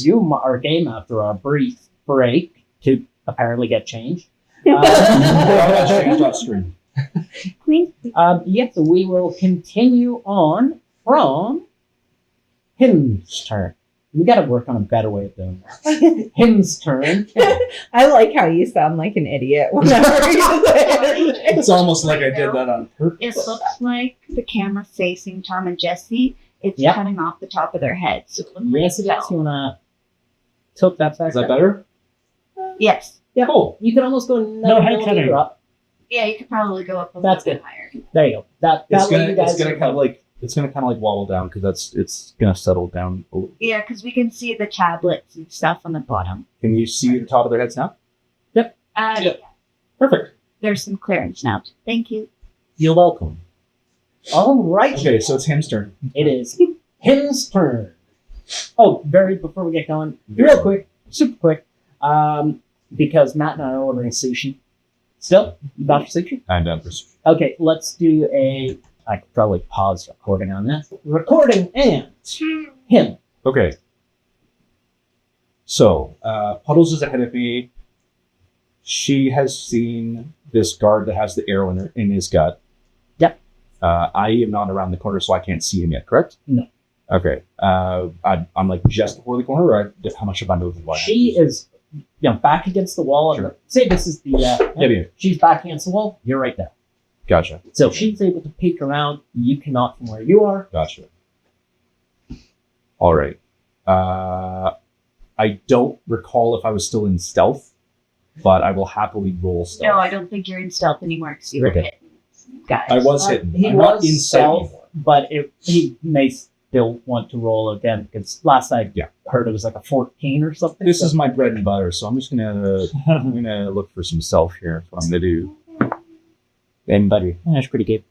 resume our game after a brief break to apparently get changed. Changed off screen. Yes, we will continue on from him's turn. We got to work on a better way of doing that. Him's turn. I like how you sound like an idiot whenever you say it. It's almost like I did that on purpose. It looks like the camera facing Tom and Jesse. It's Yep. cutting off the top of their heads. So it looks Yes, it like is. You want to tilt that back? Is that better? Yes. Yeah. Cool. You can almost go No head cutting. up. Yeah, you could probably go up a That's little good. bit higher. There you go. That It's way gonna you guys kind of like wobble down because it's gonna settle down a little. Yeah, because we can see the tablets and stuff on the bottom. Can you see the top of their heads now? Yeah. Perfect. There's some clearance now. Thank you. You're welcome. All right. Okay, so it's him's turn. It is him's turn. Oh, before we get going, real quick, super quick, because Matt and I are ordering sushi. Still, about sushi? I'm down for sushi. Okay, let's do I could probably pause recording on this. Recording and him. Okay. So, Puddles is ahead of me. She has seen this guard that has the arrow in his gut. Yep. I am not around the corner, so I can't see him yet, correct? No. Okay. I'm like just before the corner, or how much have I moved? She is back against the wall. Sure. Say this is the... Yeah. She's back against the wall. You're right there. Gotcha. So she's able to peek around. You cannot from where you are. Gotcha. All right. I don't recall if I was still in stealth, but I will happily roll stealth. No, I don't think you're in stealth anymore because you were Okay. hit. Guys. I was hidden. He I'm was not in sight stealth, anymore. but he may still want to roll again because last I heard it was like a 14 or something. This is my bread and butter, so I'm just gonna look for some stealth here. That's what I'm gonna do. And buddy, That's pretty good.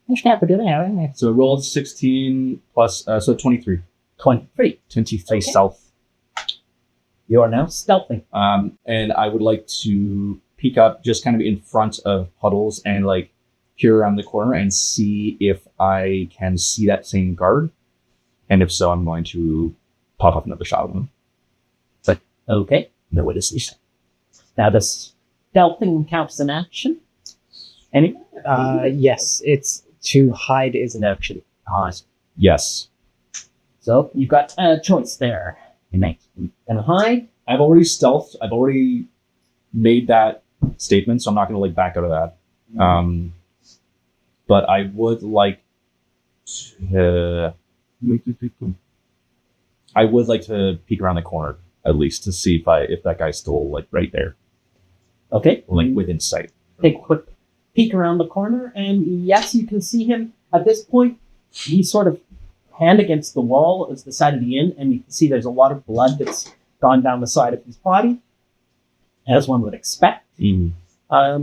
That's not good, isn't it? so I rolled 16 plus, so 23. 23. 23 Okay. stealth. You are now stealthing. And I would like to peek up just kind of in front of Puddles and like peer around the corner and see if I can see that same guard. And if so, I'm going to pop up another shot with him. Okay. No, what is this? Now the stealthing counts an action. Any? Yes, it's to hide isn't actually. Yes. So you've got a choice there. You make and hide. I've already stealthed. I've already made that statement, so I'm not going to like back out of that. But I would like to. I would like to peek around the corner at least to see if that guy's still like right there, Okay. like within sight. Take a quick peek around the corner, and yes, you can see him. At this point, he's sort of hand against the wall as the side of the inn, and you can see there's a lot of blood that's gone down the side of his body, as one would expect. But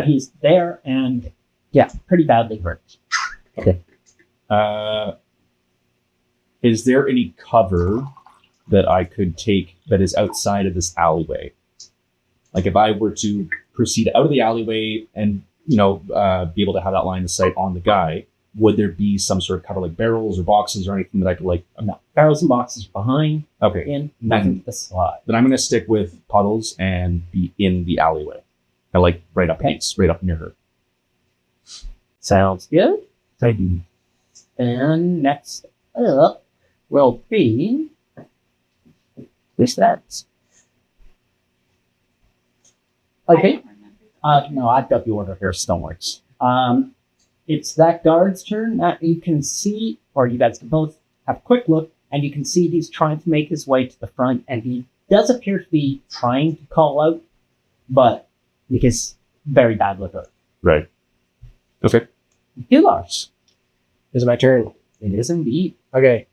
he's there, and pretty badly hurt. Okay. Is there any cover that I could take that is outside of this alleyway? Like if I were to proceed out of the alleyway and, be able to have that line of sight on the guy, would there be some sort of cover like barrels or boxes or anything that I could like... No, barrels and boxes behind, Okay. in, nothing to the side. Then I'm going to stick with Puddles and be in the alleyway. And like right up near her. Sounds good. And next up will be this that. Okay. No, I've got the order here, so don't worry. It's that guard's turn. You can see, or you guys can both have a quick look, and you can see he's trying to make his way to the front, and he does appear to be trying to call out, but because very bad with her. Right. Okay. You, Lars. Is it my turn? It is indeed. Okay.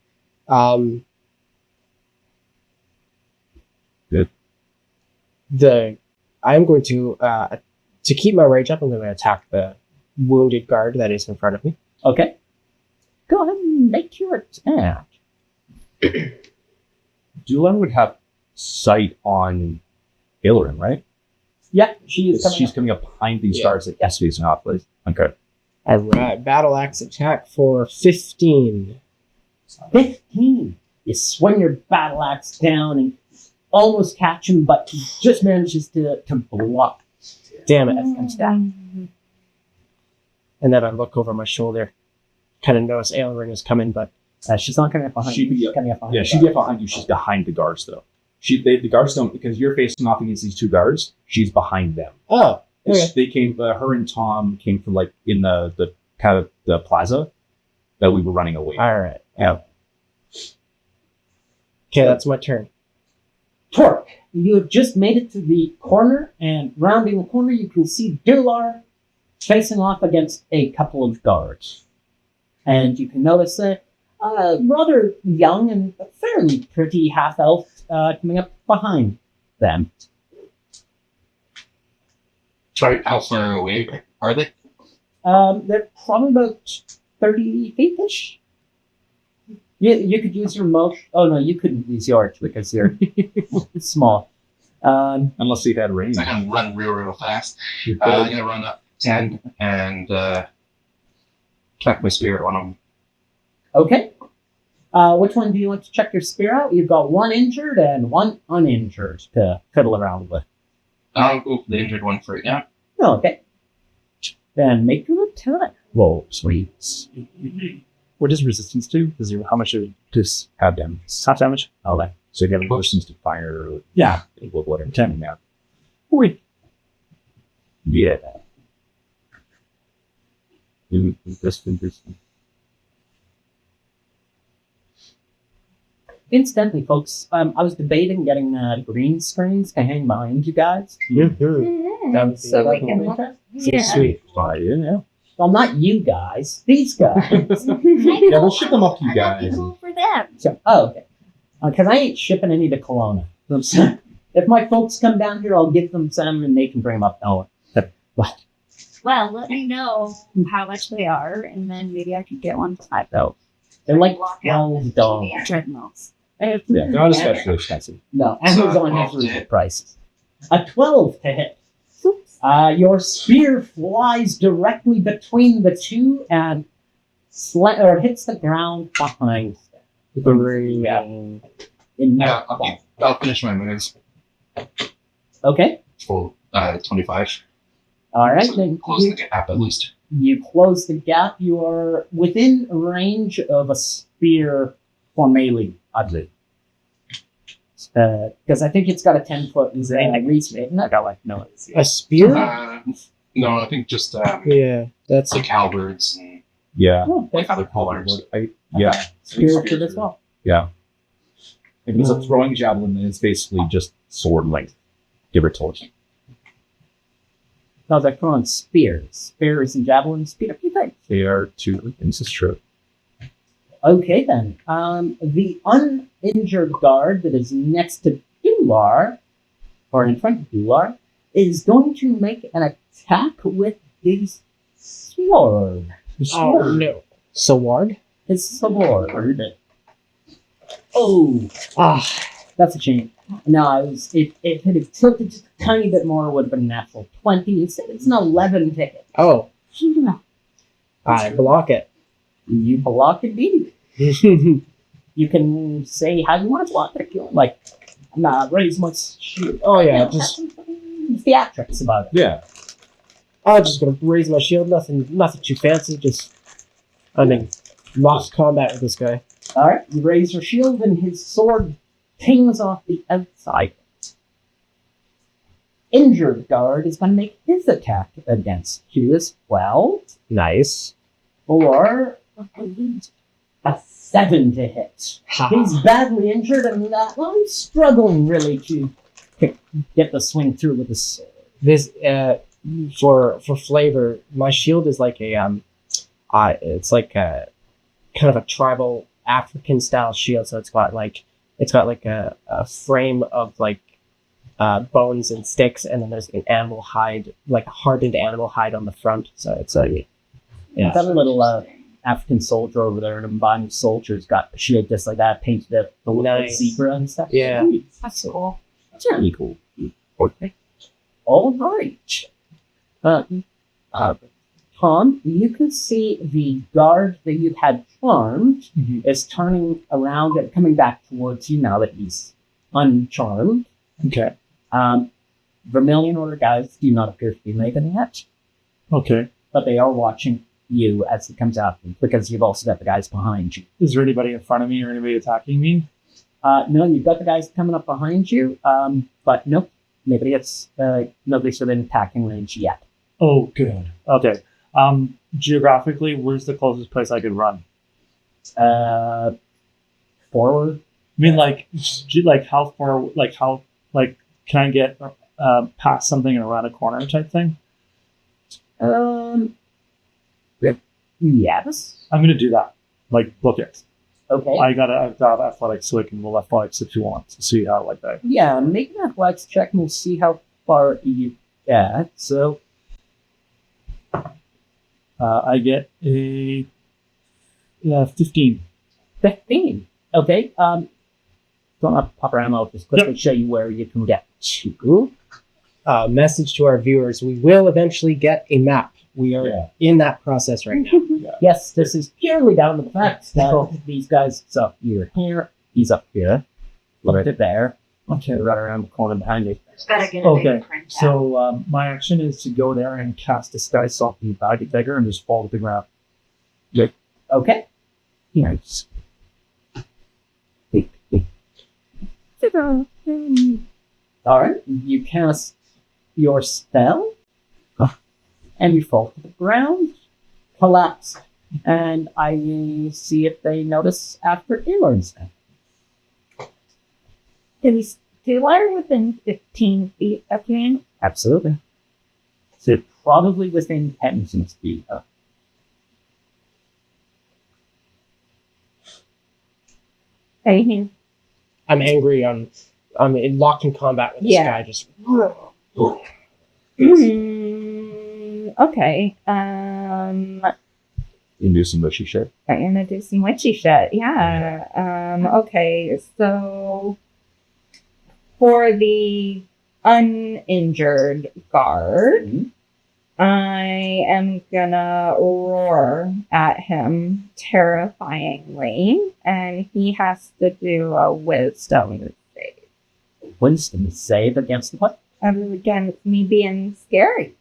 Good. I'm going to keep my rage up, I'm going to attack the wounded guard that is in front of me. Okay. Go ahead and make your attack. Dula would have sight on Ilorin, right? Yeah, she's coming up behind these stars that he's facing off with. Okay. All right, battle axe attack for 15. 15. You swing your battle axe down and almost catch him, but he just manages to block. Damn it. Mm-hmm. And then I look over my shoulder, kind of notice Aelrin is coming, but She's not coming up behind She'd you. be She's coming up behind Yeah, you. she'd be up behind you. She's behind the guards, though. The guards don't, because you're facing off against these two guards. She's behind them. oh, okay. They came. Her and Tom came from like in the kind of the plaza that we were running away. All right. Yeah. Okay, that's my turn. Torque, you have just made it to the corner, and rounding the corner, you can see Dular facing off against a couple of guards. And you can notice that rather young and fairly pretty half-elf coming up behind them. Sorry, how far away are they? They're probably about 30 feet-ish. You could use your motion. Oh, no, you couldn't use yours because you're small. Unless they've had range. I can run real fast. I'm gonna run up 10 and connect my spear at one of them. Okay. Which one do you want to check your spear out? You've got one injured and one uninjured to fiddle around with. I'll go for the injured one for it. Yeah. Oh, okay. Then make your attack. Whoa, sweet. What does resistance do? How much does have damage? Half damage. Oh, that. So you have resistance to fire. Or, Yeah. Whatever. 10. Yeah. Wait. Yeah. Interesting. Incidentally, folks, I was debating getting green screens to hang behind you guys. Mm-hmm. That would be So we that can would be look. interesting. Yeah. Sweet. Yeah. Well, not you guys. These guys. Yeah, we'll ship them up to you guys. For them. So, okay. Because I ain't shipping any to Kelowna. If my folks come down here, I'll give them some and they can bring them up. Oh, what? Well, let me know how much they are, and then maybe I could get one. So, they're like Block out $12. the treadmills. Yeah, they're not especially expensive. No, Amazon has reasonable prices. A 12 to hit. Your spear flies directly between the two and hits the ground behind them. Yeah. Yeah, I'll finish my moves. Okay. Full 25. All right. Then Close the gap at least. you close the gap. You are within range of a spear for melee, oddly. Because I think it's got a 10-foot reach. I got like no. A spear? No, I think just Yeah, that's like halberds and Yeah. Oh, like other polars. Yeah. spear to as well. Yeah. If it's a throwing javelin, then it's basically just sword length, give or take. No, they're throwing spears. Spears and javelins speed up your thing. They are two. This is true. Okay then. The uninjured guard that is next to Dular, or in front of Dular, is going to make an attack with his sword. Oh no. Sword? His sword. Oh, Ah, that's a shame. No, it had it tilted just a tiny bit more, would have been a natural 20. It's an 11 to hit. oh. I block it. You block it, indeed. You can say how you want to block it. If you want, like, raise my shield. Oh yeah, Have just some theatrics about it. Yeah. I'm just gonna raise my shield. Nothing too fancy. Just I'm in lost combat with this guy. All right, you raise your shield, and his sword pings off the outside. Injured guard is going to make his attack against you as well, Nice. for a 7 to hit. Ha. He's badly injured, and he's struggling really to get the swing through with his sword. This for flavor, my shield is like a it's like a kind of a tribal African style shield. So it's got like a frame of like bones and sticks, and then there's an animal hide, like a hardened animal hide on the front. So it's a Got a little African soldier over there, and a bunch of soldiers got a shield just like that, painted up the little Nice. zebra and stuff. Yeah. That's cool. It's really cool. Okay. All right. Tom, you can see the guard that you had charmed is turning around and coming back towards you now that he's uncharmed. Okay. Vermilion Order guys do not appear to be leaving yet, Okay. but they are watching you as he comes out because you've also got the guys behind you. Is there anybody in front of me or anybody attacking me? No, you've got the guys coming up behind you, but nope, nobody's within attacking range yet. Oh, good. Okay. Geographically, where's the closest place I could run? Forward. I mean, like how far? Can I get past something and around a corner type thing? Yes. I'm gonna do that. Like, book it. Okay. I've got athletics, so I can roll athletics if you want to see how like that. Yeah, make an athletics check and we'll see how far you get. So, I get a 15. 15. Okay. Don't have to pop around. I'll just quickly show you where you can get to. Message to our viewers: we will eventually get a map. We are in that process right now. Yes, this is purely down to the fact that these guys. So you're here. He's up here. Look at there. Okay. Right around the corner behind you. Better get a Okay. big print out. So my action is to go there and cast Disguise Self and Body Beggar and just fall to the ground. Okay. Yes. All right. You cast your spell, and you fall to the ground, collapse, and I see if they notice after Elorn's then. Did we still are within 15 feet of him? Absolutely. So probably within 10 feet. Hey, I'm angry. I'm in locked in combat with this guy. Just okay. You can do some mushy shit. I'm gonna do some witchy shit. Yeah. Okay. So for the uninjured guard, I am gonna roar at him terrifyingly, and he has to do a wisdom save. Wisdom save against what? Against me being scary.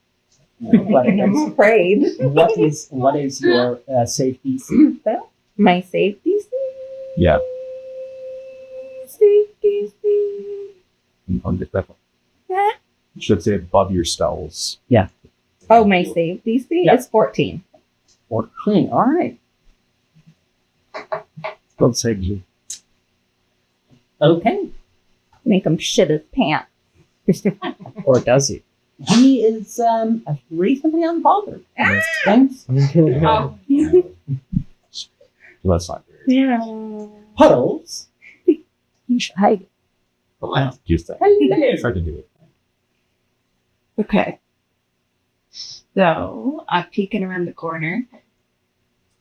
What I'm against- afraid. what is your safety? My safety Yeah. safety. On the level. Yeah. You should say above your spells. Oh, my safety Yeah. is 14. 14. All right. Don't say you. Okay. Make him shit his pants. or does he? He is reasonably unbothered. Thanks. Oh. Well, that's not very. Yeah. Puddles. You should hide. Well, you think. Hello. Try to do it. Okay. So I'm peeking around the corner.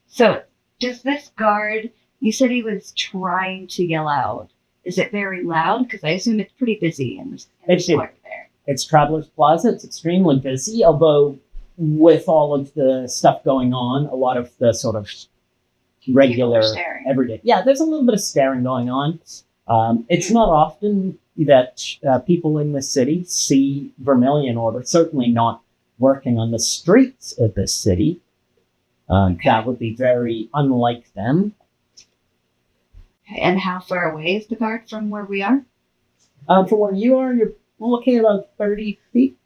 So does this guard? You said he was trying to yell out. Is it very loud? Because I assume it's pretty busy in this part there. It's Traveler's Plaza. It's extremely busy, although with all of the stuff going on, a lot of the sort of regular, People are staring. everyday. Yeah, there's a little bit of staring going on. It's not often that people in the city see Vermilion Order, certainly not working on the streets of the city. That would be very unlike them. And how far away is the guard from where we are? From where you are, you're looking at about 30 feet.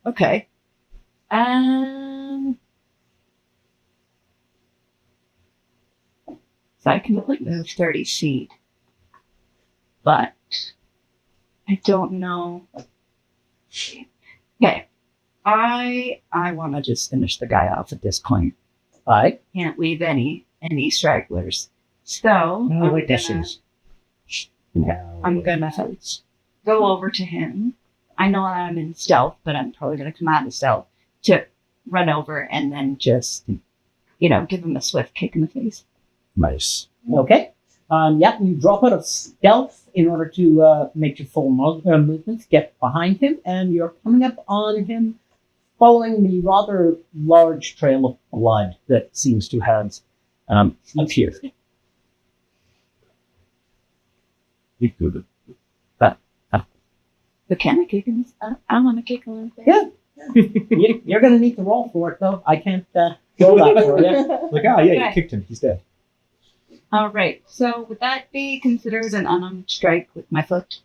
Okay. So I can move 30 feet. But I don't know. Okay. I want to just finish the guy off at this point. Right? Can't leave any stragglers. So I'm gonna go over to him. I know I'm in stealth, but I'm probably gonna come out of stealth to run over and then just, give him a swift kick in the face. Nice. Okay. Yeah, you drop out of stealth in order to make your full movements, get behind him, and you're coming up on him following the rather large trail of blood that seems to have appeared. You could. But can I kick him? I want to kick him in the face. Yeah. You're going to need to roll for it, though. I can't go that for you. Like, yeah, you Okay. kicked him. He's dead. All right. So would that be considered an unarmed strike with my foot?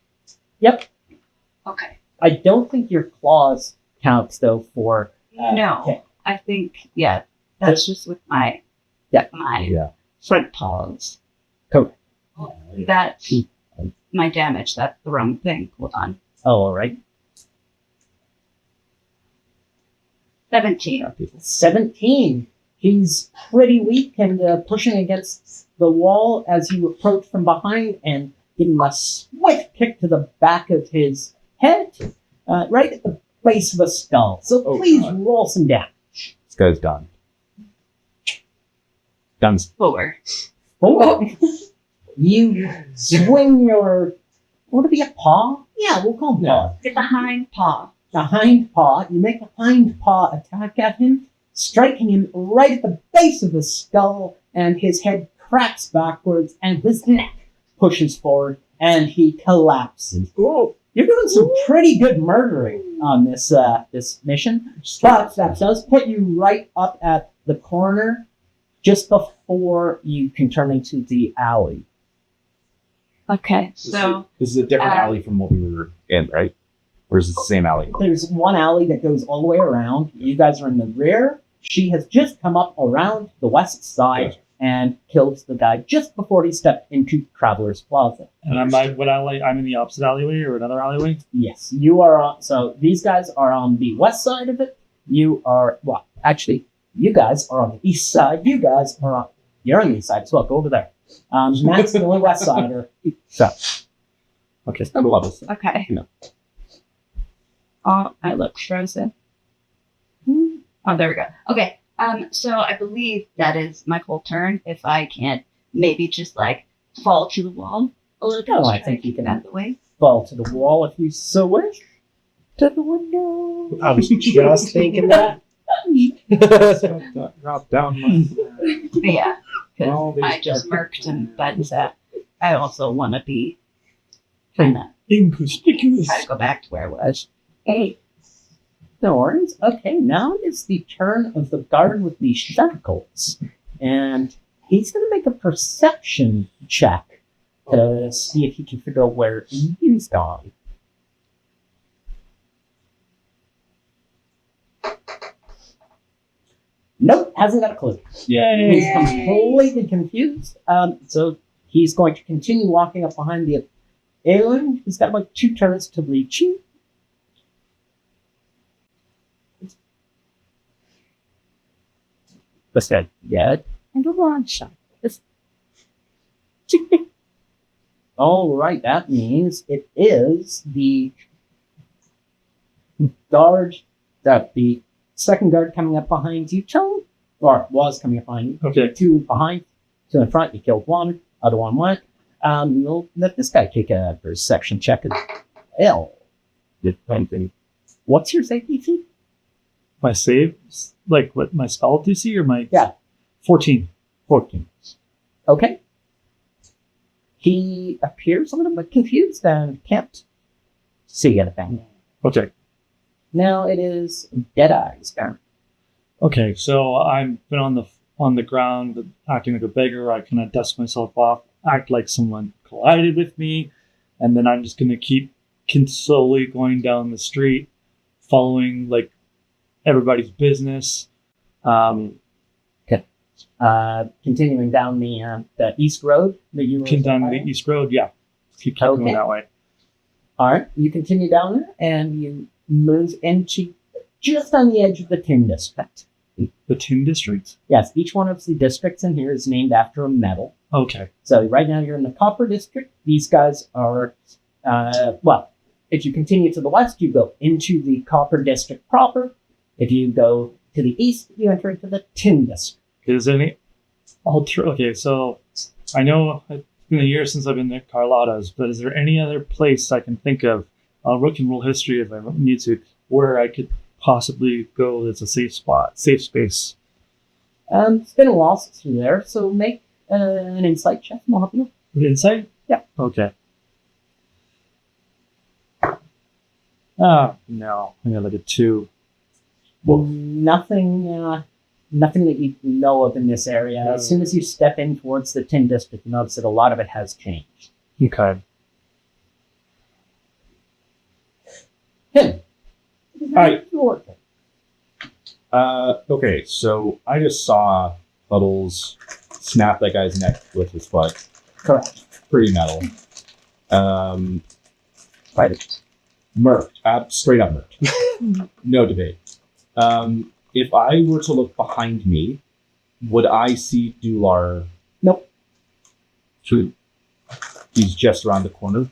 Yep. Okay. I don't think your claws counts, though, for... No, okay. I think that's just with my my Yeah. front paws. Cool. That's my damage. That's the wrong thing. Hold on. Oh, all right. 17. 17. He's pretty weak and pushing against the wall as you approach from behind and give him a swift kick to the back of his head, right at the base of the skull. So please roll some damage. This guy's done. Done's 4. Oh. You swing your... Would it be a paw? Yeah, we'll call him paw. Get the hind paw. The hind paw. You make a hind paw attack at him, striking him right at the base of the skull, and his head cracks backwards, and his neck pushes forward, and he collapses. Ooh, you're doing some pretty good murdering on this this mission, but that does put you right up at the corner just before you can turn into the alley. Okay, so This is a different alley from what we were in, right? Or is it the same alley? There's one alley that goes all the way around. You guys are in the rear. She has just come up around the west side and killed the guy just before he stepped into Traveler's Plaza. And I'm in the opposite alleyway or another alleyway. Yes, you are on. So these guys are on the west side of it. You are, well, actually, you guys are on the east side. You guys are on, you're on the east side as well. Go over there. Matt's the only west sider. So, Okay, I love this. okay. No. Oh, I look frozen. Oh, there we go. Okay. So I believe that is my full turn. If I can't maybe just like fall to the wall a little bit. Oh, I try think to you get can. out of the way. fall to the wall if you so wish. To the window. I was just thinking that. Drop down my... But yeah, 'cause All these I just murked him, but I also want to be kind of Inconspicuous. try to go back to where I was. Hey, No worries. Okay, now it's the turn of the guard with the shackles. And he's going to make a perception check to see if he can figure out where he's gone. Nope, hasn't got a clue. Yay! He's completely confused. So he's going to continue walking up behind the alien. He's got like 2 turns to reach you. What's that? Yeah. and a long shot. All right, that means it is the guard, the second guard coming up behind you, Tone, or was coming up behind you. Okay. 2 behind, 2 in front. You killed 1, other one went. We'll let this guy take a perception check as well. Did something. What's your safety feat? My save, like what my spell DC or my 14. 14. Okay. He appears a little bit confused and can't see anything. Okay. Now it is Deadeye's turn. Okay. So I've been on the ground, acting like a beggar. I kind of dust myself off, act like someone collided with me, and then I'm just gonna keep slowly going down the street, following like everybody's business. Continuing down the east road that you were Down the east road, yeah. Keep going Okay. that way. All right, you continue down there and you move into just on the edge of the Tin District. The Tin District. Yes, each one of the districts in here is named after a metal. Okay. So right now you're in the Copper District. These guys are, if you continue to the west, you go into the Copper District proper. If you go to the east, you enter into the Tin District. Is there any Okay, so I know it's been a year since I've been to Carlotta's, but is there any other place I can think of? We can roll history if I need to, where I could possibly go that's a safe spot, safe space? It's been a while since you're there, so make an insight check. I'll help you. Insight? Yeah. Okay. Oh, no. I got like a 2. Nothing that you know of in this area. As soon as you step in towards the Tin District, you notice that a lot of it has changed. Okay. Him. Hi. Your turn. Okay, so I just saw Puddles snap that guy's neck with his foot. Correct. Pretty metal. Right. Murked. Straight up murked. No debate. If I were to look behind me, would I see Dular? Nope. He's just around the corner.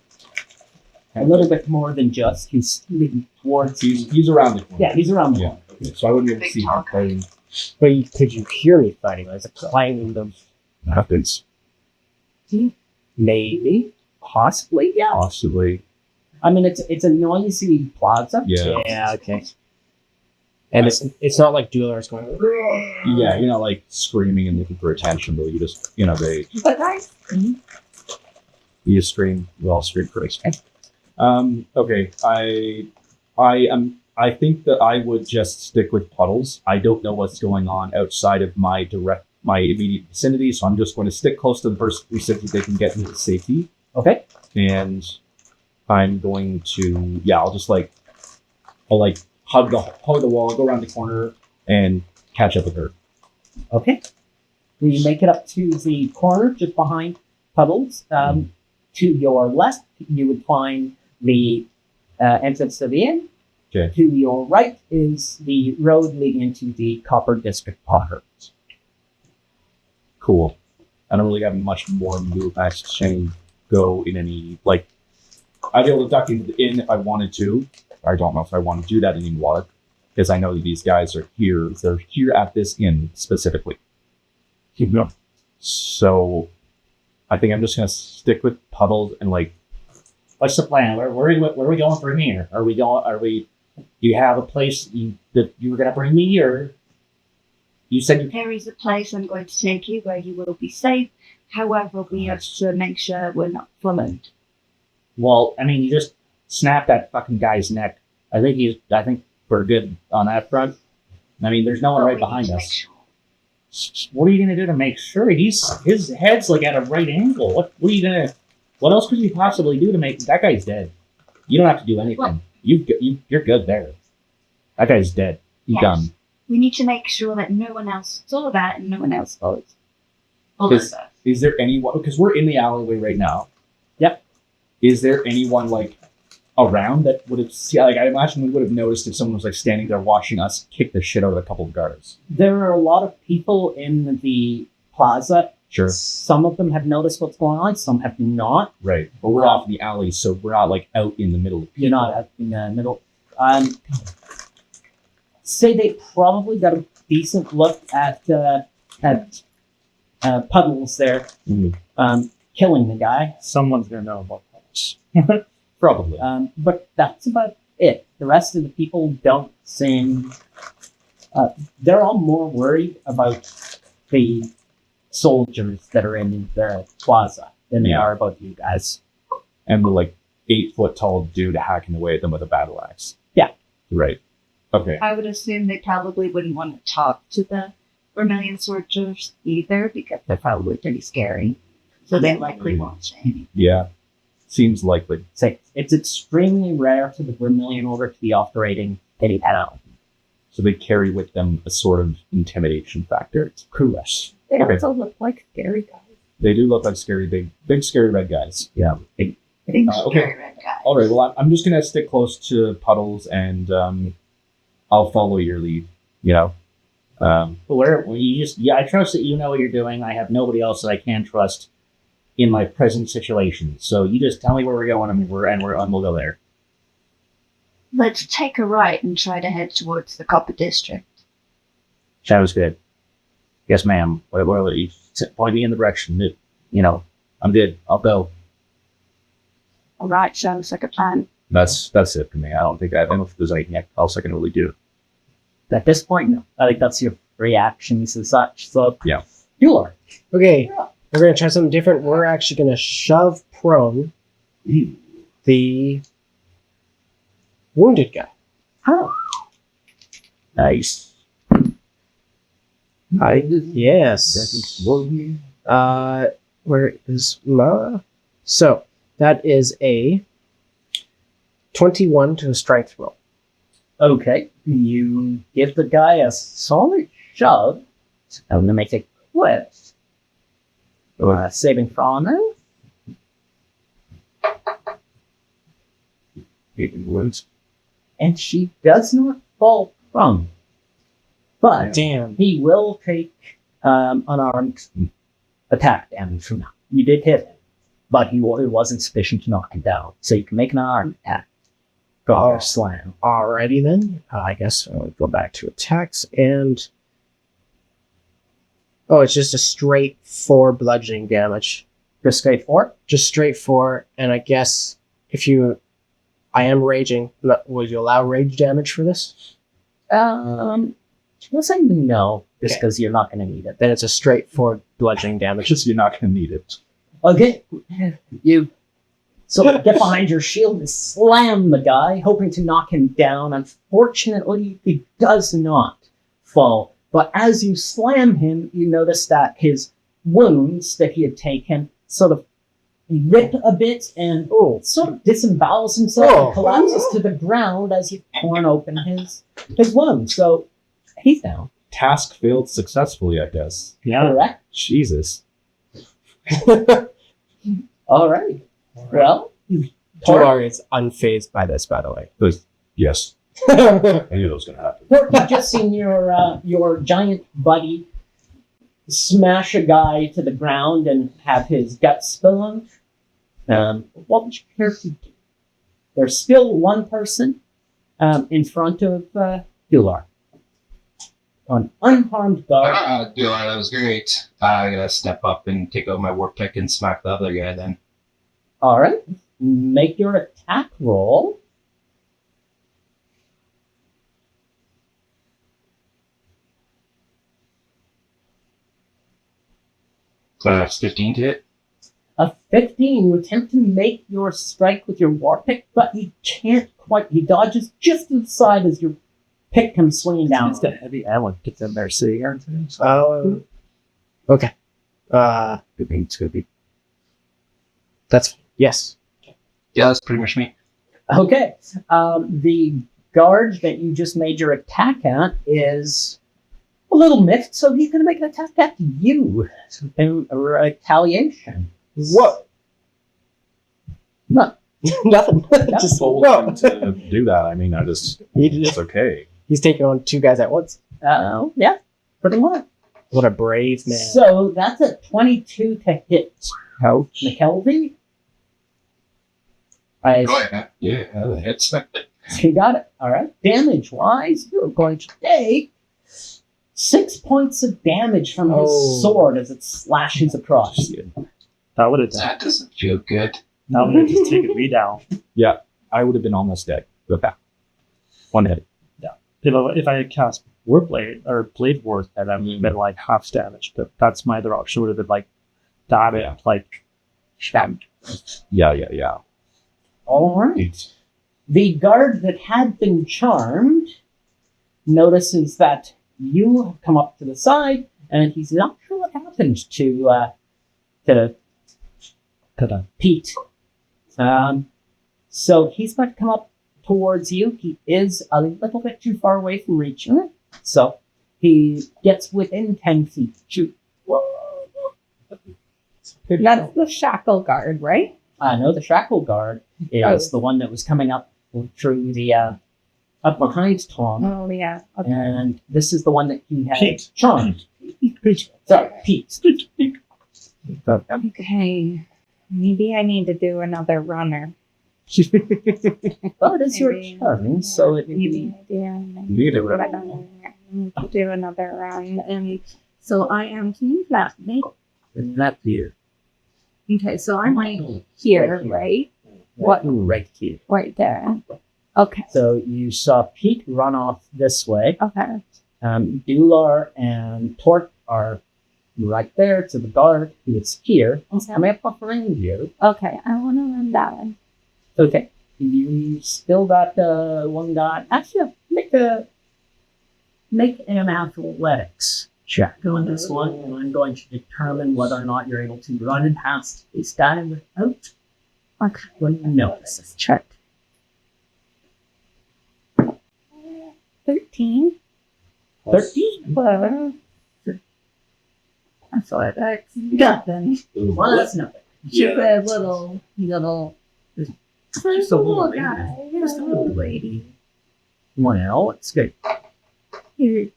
A little bit more than just. He's leading towards. He's around the corner. Yeah, he's around the Yeah. corner. Okay, so I wouldn't be able to see him fighting. But could you hear me fighting? Like a clanging of Happens. Maybe. Possibly, yeah. Possibly. I mean, it's a noisy plaza. Yeah. Yeah, okay. And it's not like Dueler's going. Yeah, you're not like screaming and looking for attention, but you just they But guys, you just scream. Well, scream first. Okay. I think that I would just stick with Puddles. I don't know what's going on outside of my immediate vicinity, so I'm just going to stick close to the person who said that they can get into safety. Okay. And I'm going to I'll hug the wall, go around the corner, and catch up with her. Okay. You make it up to the corner just behind Puddles. To your left, you would find the entrance to the inn. Okay. To your right is the road leading into the Copper District Potter's. Cool. I don't really have much more move action go in any I'd be able to duck into the inn if I wanted to. I don't know if I want to do that anymore because I know that these guys are here. They're here at this inn specifically. So I think I'm just gonna stick with Puddles and What's the plan? Where are we going from here? Do you have a place that you were going to bring me, or you said you... there is a place I'm going to take you where you will be safe. However, we have to make sure we're not followed. Well, I mean, you just snapped that fucking guy's neck. I think we're good on that front. I mean, there's no one But right we behind need to make us. sure. What are you gonna do to make sure his head's at a right angle? What else could you possibly do to make that guy's dead? You don't have to do anything. Well- You're good there. That guy's dead. He's Yes. done. We need to make sure that no one else saw that and no one else follows us. is there anyone because we're in the alleyway right now? Yep. Is there anyone around that would have seen I imagine we would have noticed if someone was standing there watching us kick the shit out of a couple of guards. There are a lot of people in the plaza. Sure. Some of them have noticed what's going on. Some have not. Right. But we're off in the alley, so we're not out in the middle of You're not out in the middle. Say they probably got a decent look at Puddles there, killing the guy. Someone's gonna know about this. Probably. But that's about it. The rest of the people don't seem. They're all more worried about the soldiers that are in the plaza than they are about you guys. And the 8-foot tall dude hacking away at them with a battle axe. Yeah. Right. Okay. I would assume they probably wouldn't want to talk to the Vermilion soldiers either because they're probably pretty scary. So they likely won't say anything. Yeah. Seems likely. Say it's extremely rare for the Vermilion Order to be operating any panel. So they carry with them a sort of intimidation factor. It's correct. They Okay. also look like scary guys. They do look like scary, big scary red guys. Yeah. Big Okay. scary red guys. All right. Well, I'm just gonna stick close to Puddles, and I'll follow your lead. But I trust that you know what you're doing. I have nobody else that I can trust in my present situation. So you just tell me where we're going, and we'll go there. Let's take a right and try to head towards the Copper District. Sounds good. Yes, ma'am. Whatever you point me in the direction that, I'm good. I'll go. All right, sounds like a plan. That's it for me. I don't think there's anything else I can really do. At this point, no. I think that's your reactions and such. So Yeah. you are. Okay, we're gonna try something different. We're actually gonna shove prone the wounded guy. Oh. Nice. Yes. Where is my? So that is a 21 to a strength roll. Okay. You give the guy a solid shove. So I'm gonna make a quick saving for honor. And she does not fall prone. But Damn. he will take unarmed attack damage from now. You did hit him, but it wasn't sufficient to knock him down. So you can make an unarmed attack. Go Oh. slam. Alrighty then. I guess I'll go back to attacks and. Oh, it's just a straight 4 bludgeoning damage. Just straight four. Just straight 4, and I guess if you. I am raging. Would you allow rage damage for this? We'll say no, just Okay. because you're not going to need it. Then it's a straight 4 bludgeoning damage. Just you're not going to need it. Okay, you get behind your shield and slam the guy, hoping to knock him down. Unfortunately, he does not fall. But as you slam him, you notice that his wounds that he had taken sort of rip a bit and sort of disembowels himself and collapses to the ground as you've torn open his wound. So he's down. Task failed successfully, I guess. Yeah. Correct? Jesus. All right. Well, Tolar is unfazed by this, by the way. Yes. I knew that was going to happen. You've just seen your giant buddy smash a guy to the ground and have his guts spill out. What would your character do? There's still one person in front of Dular. An unharmed guard. Dude, that was great. I gotta step up and take out my warp tech and smack the other guy then. All right. Make your attack roll. It's 15 to hit. A 15. You attempt to make your strike with your war pick, but he can't quite. He dodges just to the side as your pick comes swinging down. It's the heavy ammo. Get them there sitting here. Oh. Okay. Could be. That's yes. Yeah, that's pretty much me. Okay. The guard that you just made your attack at is a little miffed, so he's going to make an attack at you in retaliation. What? No. Nothing. Just Told no. him to do that. I mean, it's okay. He's taking on 2 guys at once. Yeah, pretty much. What a brave man. So that's a 22 to hit. Ouch. McKelvey? Go ahead. Yeah, that hits. You got it. All right. Damage-wise, you're going to take 6 points of damage from his sword as it slashes across you. That would have done. That doesn't feel good. That would have just taken me down. I would have been almost dead. Go back. One hit. If I had cast Warblade or Blade Ward, then I'm at like half damage. But that's my other option. Would have been like damage, Yeah. like stab. Yeah. All right. The guard that had been charmed notices that you have come up to the side, and he's not sure what happened to Pete. So he's about to come up towards you. He is a little bit too far away from reaching it. So he gets within 10 feet. Shoot. That's the shackle guard, right? No, the shackle guard is the one that was coming up through the up behind Tom. Oh, yeah. Okay. And this is the one that he had Pete. charmed. Sorry, Pete. Okay. Maybe I need to do another runner. Well, it is your Maybe. turn, so it Maybe I need to do another run. And so I am team flatly. Not here. Okay, so I'm right here, right? What? Right here. Right there. Okay. So you saw Pete run off this way. Okay. Dular and Torque are right there to the guard who is here. He's coming up behind you. Okay. I want to run that way. Okay. You still got one guy. Actually, make an athletics check on this one, and I'm going to determine whether or not you're able to run and past this guy without notice. Check. 13. 13? Well, I thought that's nothing. Well, that's nothing. Just a little, Just a little guy. Just a little lady. Well, it's good. Here.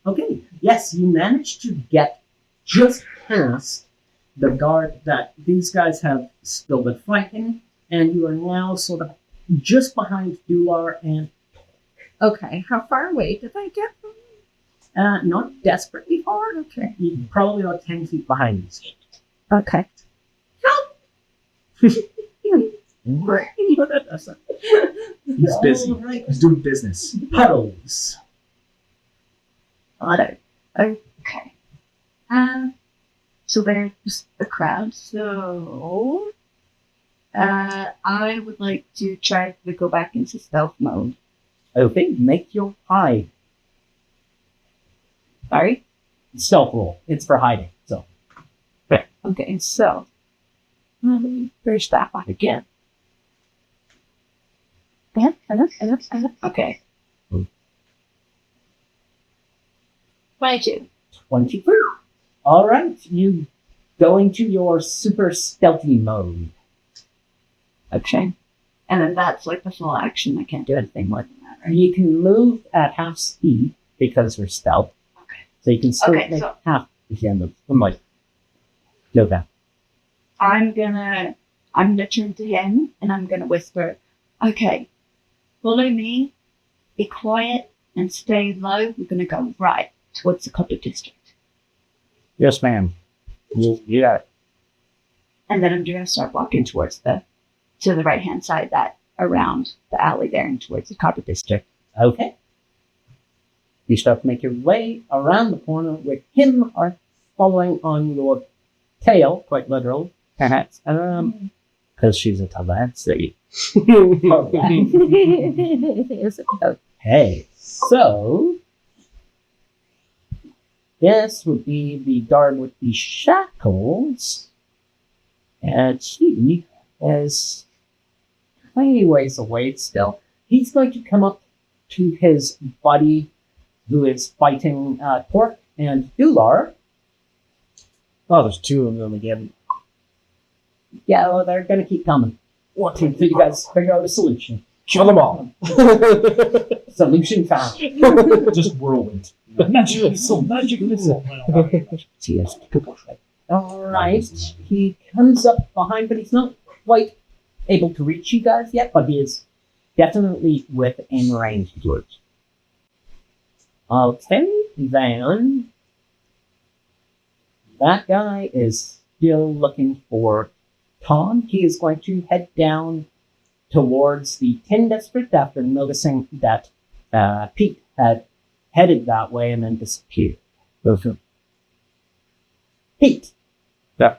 Okay, yes, you managed to get just past the guard that these guys have still been fighting, and you are now sort of just behind Dular and Okay, how far away did I get from him? not desperately far. Okay. You're probably about 10 feet behind these. Okay. He's busy. Right. He's doing business. Puddles. Okay. So there's just a crowd. So, I would like to try to go back into stealth mode. Okay, make your hide. Sorry? Stealth roll. It's for hiding. So, Okay, so let me push that back again. Okay. 22. 23. All right, you go into your super stealthy mode. Okay. And then that's like the full action. I can't do anything more than that, right? You can move at half speed because we're stealth. Okay. So you can still Okay, make so- half if you move. I'm like, go back. I'm gonna turn to him and I'm gonna whisper, okay, follow me, be quiet and stay low. We're gonna go right towards the copper district. Yes, ma'am. You got it. And then I'm gonna start walking towards to the right hand side, that around the alley there and towards the copper district. Okay. You start to make your way around the corner with him following on your tail, quite literal. Perhaps. Because she's a Talansi. Okay, so this would be the guard with the shackles, and he is tiny ways away still. He's going to come up to his buddy who is fighting Torque and Dular. Oh, there's two of them again. Yeah, well, they're going to keep coming. Until you guys figure out a solution. Kill them all. Solution found. Just whirlwind. Magic missile, magic missile. Cheers. Alright, he comes up behind, but he's not quite able to reach you guys yet, but he is definitely within range. Okay, then that guy is still looking for Tom. He is going to head down towards the Tin District after noticing that Pete had headed that way and then disappeared. Pete. Yeah.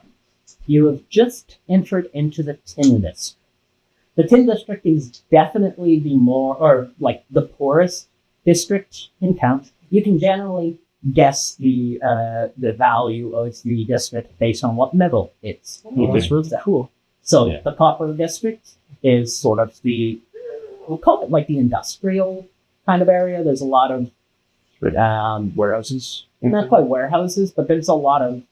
You have just entered into the Tin District. The Tin District is definitely the poorest district in town. You can generally guess the value of the district based on what metal it's. That's really cool. So Yeah. the Copper District is sort of we'll call it like the industrial kind of area. There's a lot of Warehouses. not quite warehouses, but there's a lot of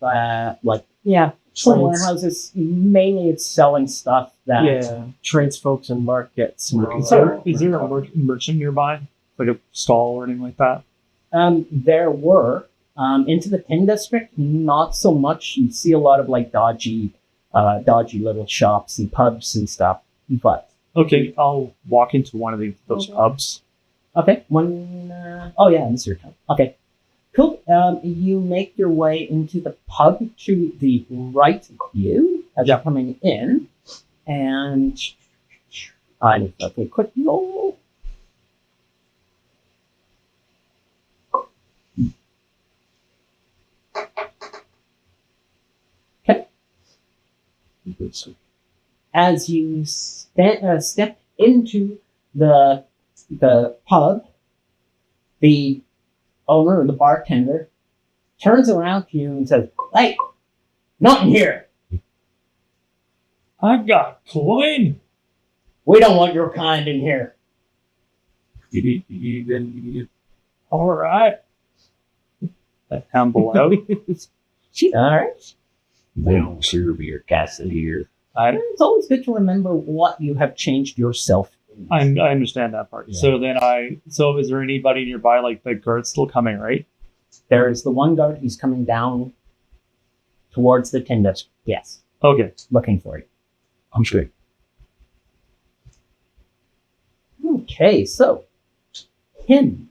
some warehouses. Mainly it's selling stuff that Yeah, trades folks and markets. And all Is that. there a merchant nearby? Like a stall or anything like that? there were into the Tin District, not so much. You see a lot of like dodgy little shops and pubs and stuff. But Okay, I'll walk into one of those pubs. okay, it's your turn. Okay, cool. You make your way into the pub to the right of you as you're coming in, and Okay, quick roll. Okay. As you step into the pub, the owner or the bartender turns around to you and says, "Hey, not in here. I got coin. We don't want your kind in here." All right. I humble out. Alright. They don't serve your castle here. It's always good to remember what you have changed yourself in. I understand that part. Yeah. So is there anybody nearby? Like the guard's still coming, right? There is the one guard who's coming down towards the tin desk. Yes, Okay. looking for you. I'm sure. Okay, so him.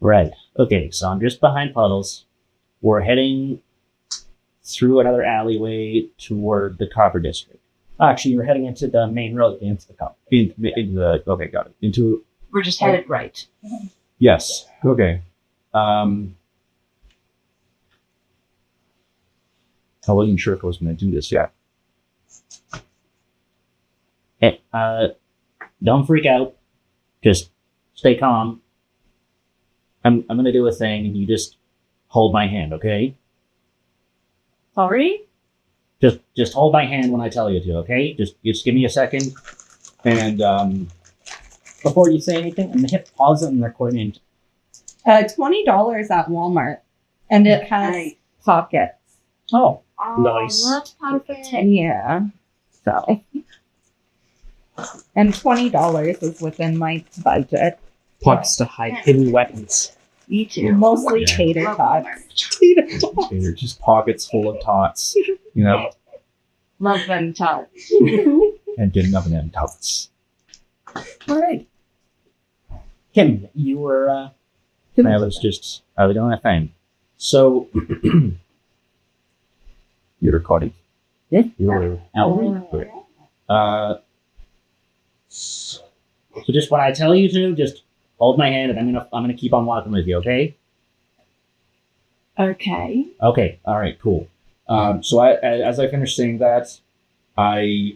Right. Okay, so I'm just behind Puddles. We're heading through another alleyway toward the Copper District. Actually, you're heading into the main road into the cup. Into the okay, got it. Into We're just headed right. yes. Okay. I wasn't sure if I was going to do this. Yeah. Hey, don't freak out. Just stay calm. I'm gonna do a thing, and you just hold my hand, okay? Sorry? Just hold my hand when I tell you to, okay? Just give me a second. And Before you say anything, I'm gonna hit pause on the recording. $20 at Walmart, and it has Nice. pockets. Oh, Oh, Nice. that's perfect. Yeah. So, and $20 is within my budget. Pockets to hide hidden weapons. Me too. Mostly Yeah. tater Love tots. They're just pockets full of tots. You know, Love them tots. and didn't have them tots. all right. Kim, you were. I was doing a thing. So You're recording. Yeah. You're Ellery. So just when I tell you to, just hold my hand, and I'm gonna keep on walking with you, okay? Okay. Okay. All right. Cool. So as I finish saying that, my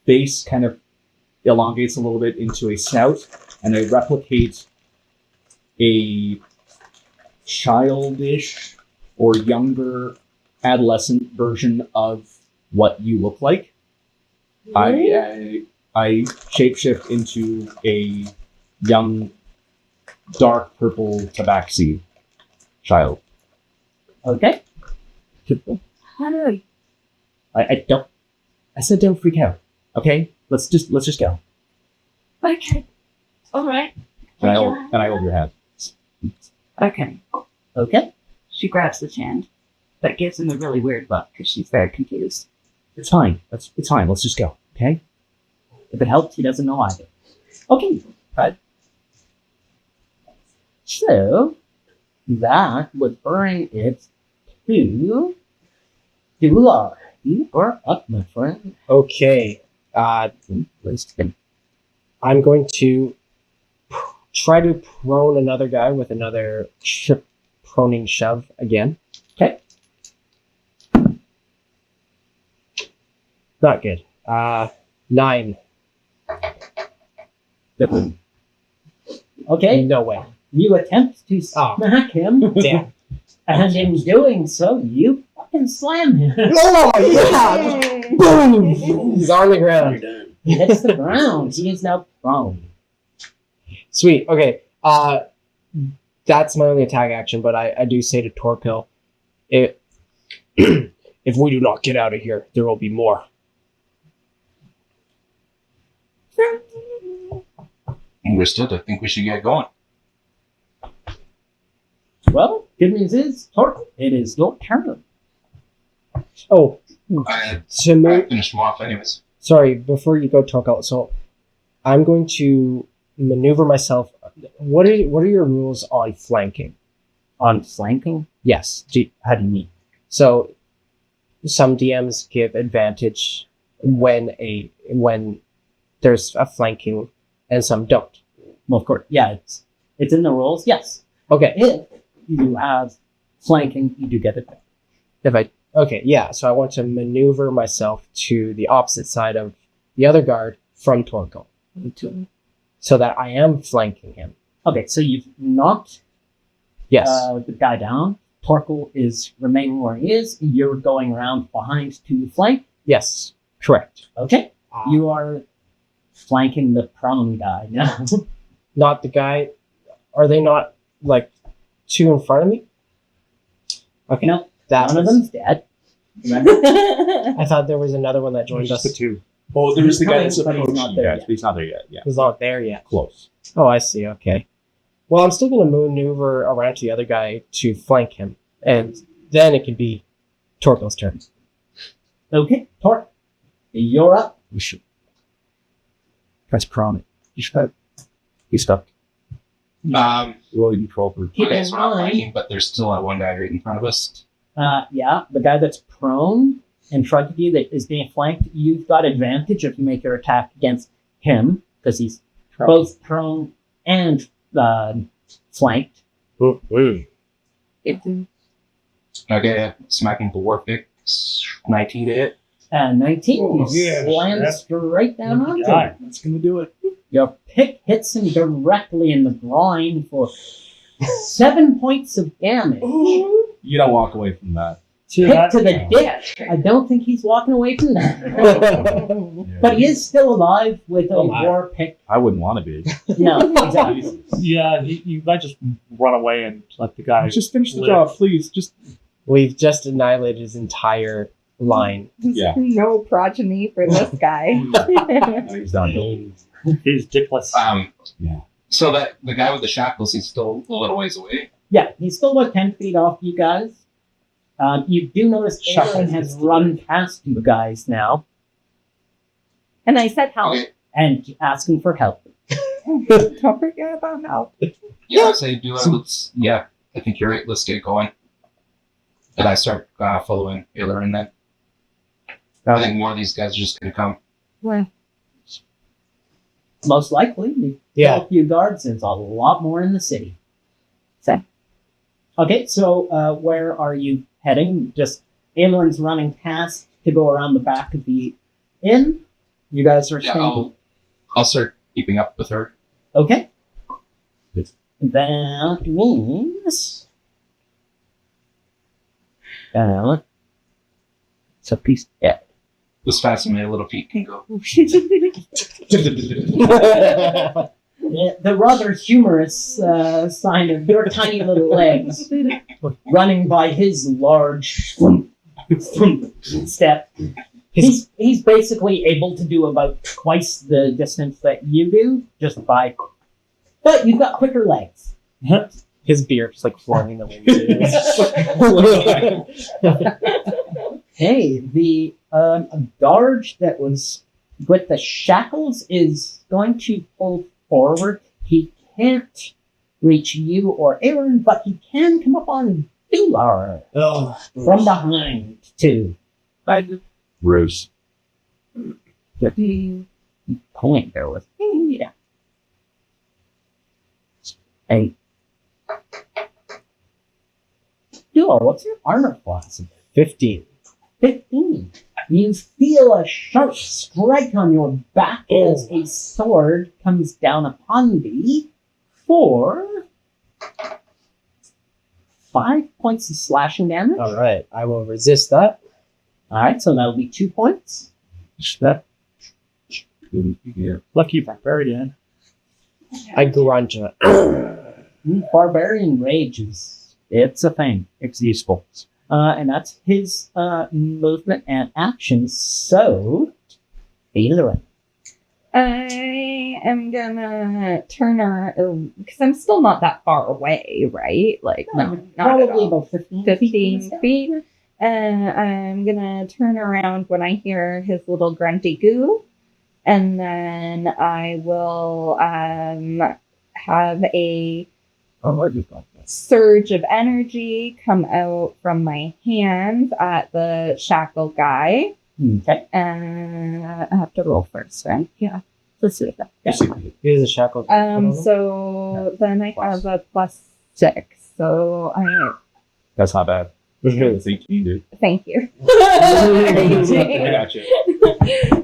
face kind of elongates a little bit into a snout, and I replicate a childish or younger adolescent version of what you look like. I shapeshift into a young, dark purple tabaxi child. Okay. Hello. I said don't freak out. Okay? Let's just go. Okay. All right. And I hold your hand. Okay. Okay. She grabs his hand, but gives him a really weird look because she's very confused. It's fine. It's fine. Let's just go. Okay? If it helps, he doesn't know either. Okay. Right. So that would bring it to Dular. You are up, my friend. Okay. I'm going to try to prone another guy with another proning shove again. Okay. Not good. 9. Okay. No way. You attempt to smack him, Damn. and in doing so, you fucking slam him. Oh, yeah! Boom! He's on the ground. He hits the ground. He is now prone. Sweet. Okay. That's my only attack action, but I do say to Torpil, if we do not get out of here, there will be more. Understood. I think we should get going. Well, good news is, Torque, it is your turn. Oh, I to move. finished them off anyways. Sorry, before you go, Torkel. So, I'm going to maneuver myself. What are your rules on flanking? On flanking? Yes. How do you mean? So some DMs give advantage when there's a flanking, and some don't. Well, of course, yeah, it's in the rules. Yes, Okay, if you have flanking, you do get it. so I want to maneuver myself to the opposite side of the other guard from Torkel, so that I am flanking him. Okay, so you've knocked Yes. the guy down. Torkel is remaining where he is. You're going around behind to flank. Yes. Correct. Okay, you are flanking the prone guy now. Not the guy. Are they not like two in front of me? Okay. No, That one of was- them's dead. Remember? I thought there was another one that joined Just the us. two. Oh, there's the guy that's But he's approaching. not there Yeah, yet. he's not there yet. Yeah, He's not there yet. close. Oh, I see. Okay. Well, I'm still going to maneuver around to the other guy to flank him, and then it could be Torkel's turn. Okay, Tork, you're up. We should. Press prone. He's stuck. Rolling control for. Keep Okay, in so we're not mind- fighting, but there's still one guy right in front of us. Yeah, the guy that's prone in front of you that is being flanked, you've got advantage if you make your attack against him because he's both prone and flanked. Okay, smacking the war fix. 19 to hit. 19, Oh, he yeah, slams that's- straight down onto guy. him. That's gonna do it. Your pick hits him directly in the groin for 7 points of damage. You don't walk away from that. Pick to the dick. I don't think he's walking away from that. But he is still alive with a Alive. war pick. I wouldn't want to be. No, exactly. Yeah, you might just run away and let the guy. Just finish the live. job, please. Just We've just annihilated his entire line. Yeah. No progeny for this guy. he's done. He's dickless. Yeah. So that the guy with the shackles, he's still a little ways away. Yeah, he's still about 10 feet off you guys. You do notice Aaron has run past you guys now And I said help. Okay. and asking for help. Don't forget about help. Yeah, so do it. Let's. Yeah, I think you're right. Let's get going. And I start following Ayler, and then I think more of these guys are just gonna come. Well, Most likely, you Yeah. kill a few guards. There's a lot more in the city. So. Okay, so where are you heading? Just Aelorn's running past to go around the back of the inn. You guys are Yeah, staying. I'll start keeping up with her. Okay. Good. That means. It's a piece. Yeah. As fast as my little feet can go. The rather humorous sign of your tiny little legs running by his large step. He's basically able to do about twice the distance that you do, just by. But you've got quicker legs. His beard just like flying in the wind. Hey, the guard that was with the shackles is going to pull forward. He can't reach you or Aaron, but he can come up on Dular from behind too. Ruse. Point there with me. Yeah. Hey. Dular, what's your armor class? 15. 15. You feel a sharp strike on your back as a sword comes down upon thee for 5 points of slashing damage. All right, I will resist that. Alright, so that'll be 2 points. That. Yeah. Lucky barbarian. I grunge. Barbarian Rage it's a thing. It's useful. And that's his movement and action. So, Ayler. I am gonna turn around because I'm still not that far away, right? Like, no, not at Probably all. about 15. 15 feet. I'm gonna turn around when I hear his little grunty goo, and then I will have a Oh, I just got that. surge of energy come out from my hands at the shackle guy. Okay. And I have to roll first, right? Yeah. Let's do that. You Yeah. see, Here's a shackle. So then I have a +6. So that's not bad. It's 18, dude. thank you. I got you.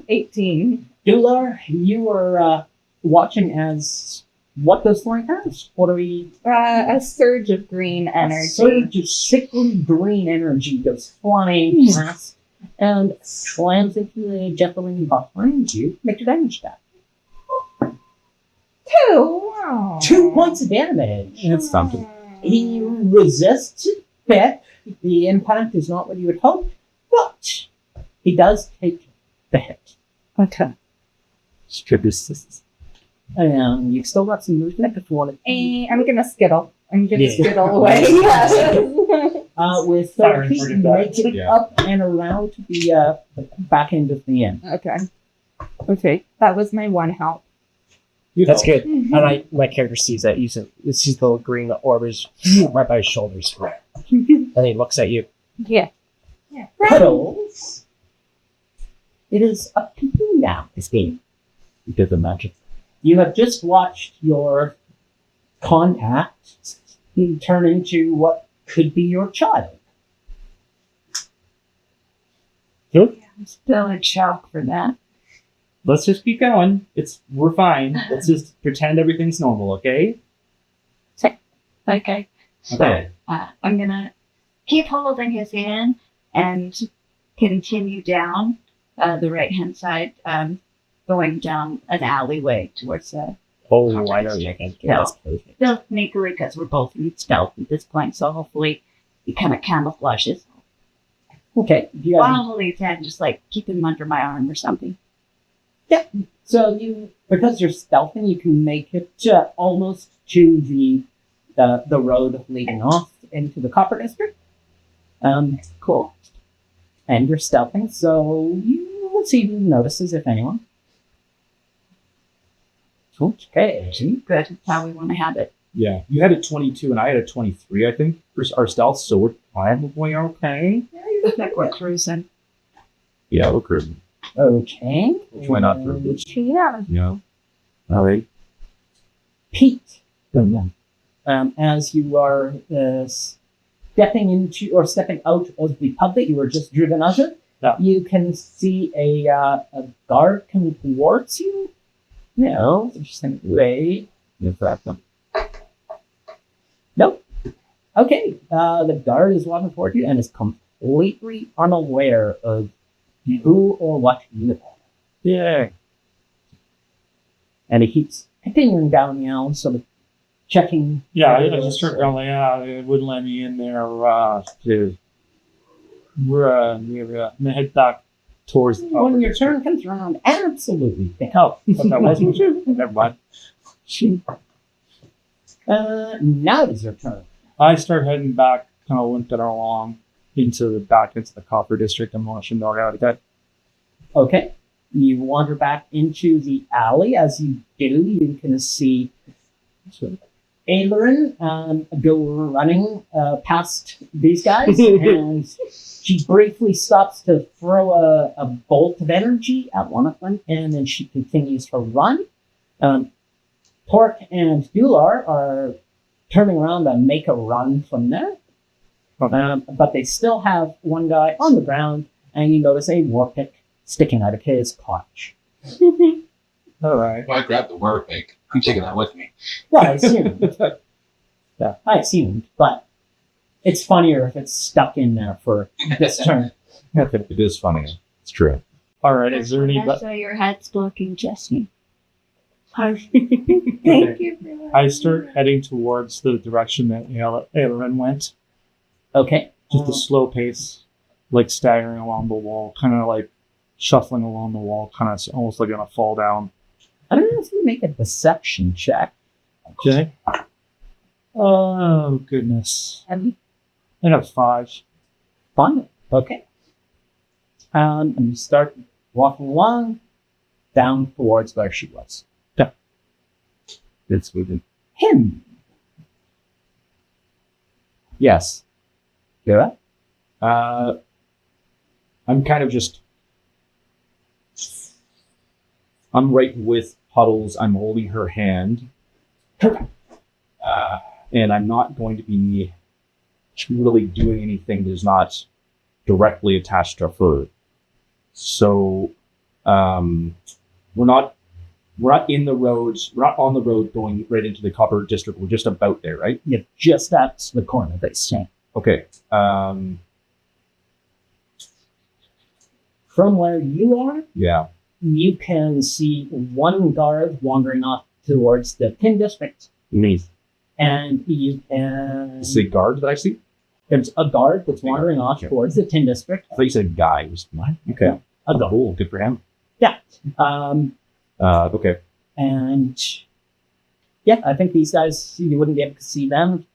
18. Dular, you were watching as what does Thorn has? What are we? A surge of green A energy. surge of sickly green energy goes flying past and slams into the gentleman behind you. Make your damage stat. 2. Wow. 2 points of damage. It's something. He resists it a bit. The impact is not what you would hope, but he does take the hit. Okay. Strip his sisters. And you've still got some movement if you want to. I'm gonna skittle. I'm gonna Yeah. skittle away. With Siren 30, pretty you bad. make it Yeah. up and around to the back end of the inn. Okay. Okay. That was my one help. That's good. And my character sees that. He sees the little green orb is right by his shoulders. And he looks at you. Yeah. Yeah. Puddles. It is up to you now, this game. You did the magic. You have just watched your contact turn into what could be your child. I'm still in shock for that. Let's just keep going. We're fine. Let's just pretend everything's normal, okay? Okay. Okay. I'm gonna keep holding his hand and continue down the right hand side, going down an alleyway towards the Oh, I know you can. Yeah. That's perfect. still sneakily because we're both in stealth at this point. So hopefully he kind of camouflages. Okay. You guys, I'll hold his hand, just like keep him under my arm or something. so you, because you're stealthing, you can make it almost to the road leading off into the Copper District. Cool. And you're stealthing, so you will see who notices, if anyone. Okay. Good. That's how we want to have it. Yeah. You had a 22 and I had a 23, I think, for our stealth, so we're probably okay. I think we're cruising. Yeah, we're good. Okay. Why not through? Yeah. Yeah. All right. Pete, as you are stepping into or stepping out of the pub that you were just driven out of, Yeah. you can see a guard coming towards you. No, interesting. Wait. In fact, Nope. Okay. The guard is walking toward you and is completely unaware of who or what you are. Yeah. And he keeps continuing down the alley, sort of checking. Yeah, I just started going, yeah, it wouldn't let me in there. We're gonna head back towards the When your turn comes around, absolutely. Oh, that wasn't you. Never mind. Now it's your turn. I start heading back, kind of limping along into the Copper District. I'm watching dog out that. Okay. You wander back into the alley. As you do, you can see Ailerin go running past these guys, and she briefly stops to throw a bolt of energy at one of them, and then she continues to run. Torque and Dular are turning around and make a run from there. But they still have one guy on the ground, and you notice a war pick sticking out of his crotch. All right. Well, I grabbed the word pick. I'm taking that with me. Well, I assumed. Yeah. I assumed, but it's funnier if it's stuck in there for this turn. it is funny. It's true. All right. Is there any? That's why your head's blocking Jesse. Thank you for that. I start heading towards the direction that Ailerin went. Okay. Just a slow pace, like staggering along the wall, kind of like shuffling along the wall, kind of almost like gonna fall down. I don't know if you make a deception check. Okay. Oh goodness! And I got 5. fine. Okay. And you start walking along down towards where she was. It's moving. Him. Yes. Yeah. I'm kind of just. I'm right with Puddles. I'm holding her hand. And I'm not going to be really doing anything that is not directly attached to her. So, we're not in the roads. We're not on the road going right into the copper district. We're just about there, right? Yeah, just at the corner they stand. Okay. From where you are, Yeah. you can see one guard wandering off towards the tin district. Neat. And you can... Is it a guard that I see? There's a guard that's wandering off towards the tin district. I thought you said guy. What? Okay. A guard. Cool. Good for him. Yeah. Okay. And yeah, I think these guys, you wouldn't be able to see them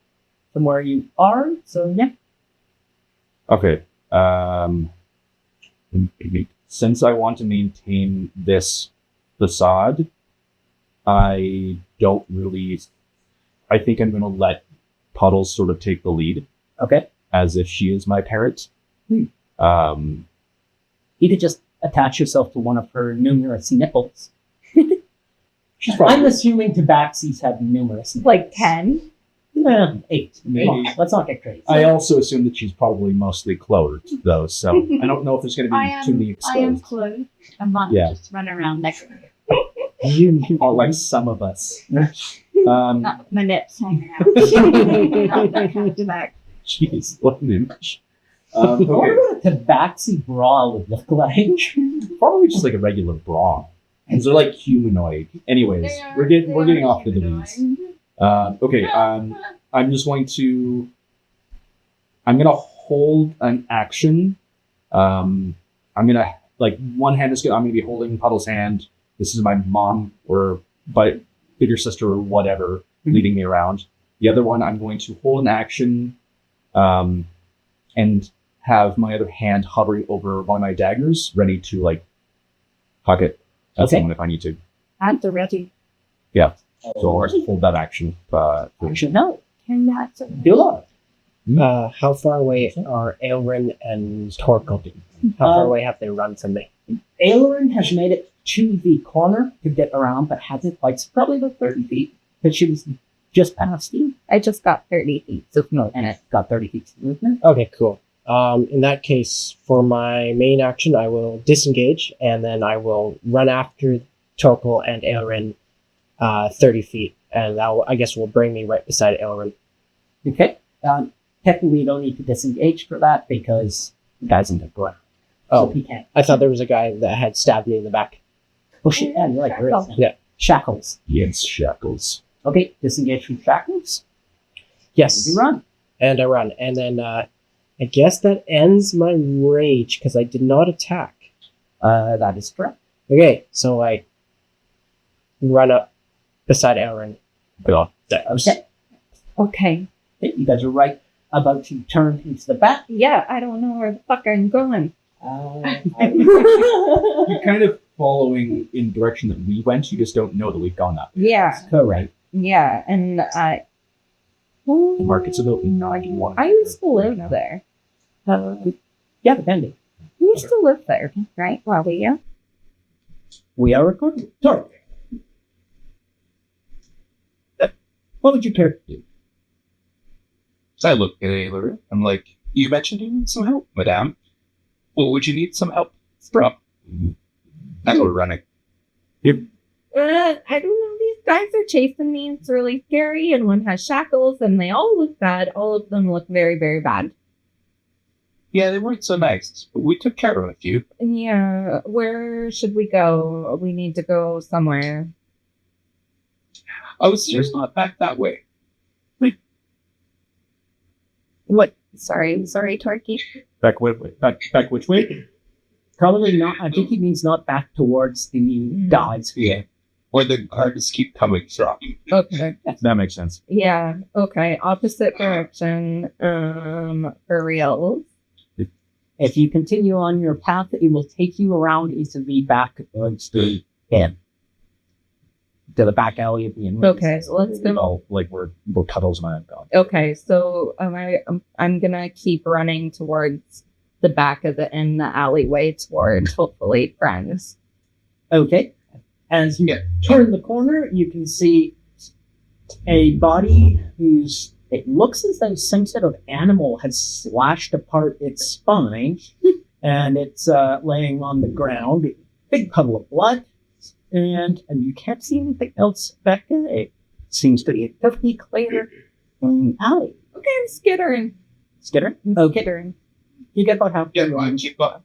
from where you are. So yeah. Okay. Since I want to maintain this facade, I don't really. I think I'm going to let Puddles sort of take the lead, Okay. as if she is my parrot. You could just attach yourself to one of her numerous nipples. She's probably I'm assuming tabaxis have numerous nipples. Like 10? Yeah, 8. Maybe. Come on, let's not get crazy. I also assume that she's probably mostly clothed, though, so I don't know if there's going to be too many I am exposed. clothed. I'm not Yeah. just running around next to her. Or like some of us. Not with my nips hanging out. Not that kind of tobacco. Jeez, what an image. I wonder what a tabaxi bra would look like. Probably just like a regular bra. And they're like humanoid. Anyways, we're getting off to the weeds. Okay, I'm just going to. I'm gonna hold an action. I'm gonna one hand is I'm gonna be holding Puddle's hand. This is my mom or bigger sister or whatever leading me around. The other one I'm going to hold an action, and have my other hand hovering over one of my daggers, ready to huck it at someone if I need to. At the ready. Yeah. So I'll just hold that action. Actually, no. Can that Do it. How far away are Aelrin and Torkel? How far away have they run from me? Aileron has made it to the corner to get around, but hasn't quite. Probably about 30 feet, because she was just past you. I just got 30 feet. So no, and it got 30 feet of movement. Okay, cool. In that case, for my main action, I will disengage, and then I will run after Torkel and Aelrin 30 feet, and that I guess will bring me right beside Aelrin. Okay. Technically, you don't need to disengage for that because the guy's in the ground. Oh, So he can't. I thought there was a guy that had stabbed me in the back. Oh shit! Yeah, you're right. There is. Yeah. Shackles. Yes, shackles. Okay, disengage from shackles. Yes, You run. and I run, and then I guess that ends my rage because I did not attack. That is correct. Okay, so I run up beside Aelrin. Yeah. Okay. Okay. You guys are right about to turn into the back. Yeah, I don't know where the fuck I'm going. You're kind of following in the direction that we went. You just don't know that we've gone that way. Yeah, Correct. yeah, and The market's about 91. I used to live there. Yeah, depending. We used to live there, right? Well, yeah. We are recording. Sorry. What would you care to do? So I look at Ayler. I'm like, you mentioned you need some help, madame. What would you need some help from? And we're running. I don't know. These guys are chasing me. It's really scary. And one has shackles, and they all look bad. All of them look very, very bad. Yeah, they weren't so nice, but we took care of a few. Yeah. Where should we go? We need to go somewhere. I was just not back that way. What? Sorry, Torky. Back which way? Probably not. I think he means not back towards the guys. Yeah. Where the guards keep coming from. Okay. That makes sense. Yeah. Okay. Opposite direction. For real. If you continue on your path, it will take you around into the back towards the den. to the back alley of the inn. Okay, so let's go. Oh, like we're Cuddles and I have gone. Okay, so I'm gonna keep running towards the back of the alleyway towards hopefully friends. Okay. As you turn the corner, you can see a body whose it looks as though some sort of animal has slashed apart its spine, and it's laying on the ground. Big puddle of blood, and you can't see anything else back there. It seems to be a perfectly clear alley. Okay, I'm skittering. Skitter? Okay. Skittering. You get about half. Yeah, I keep going.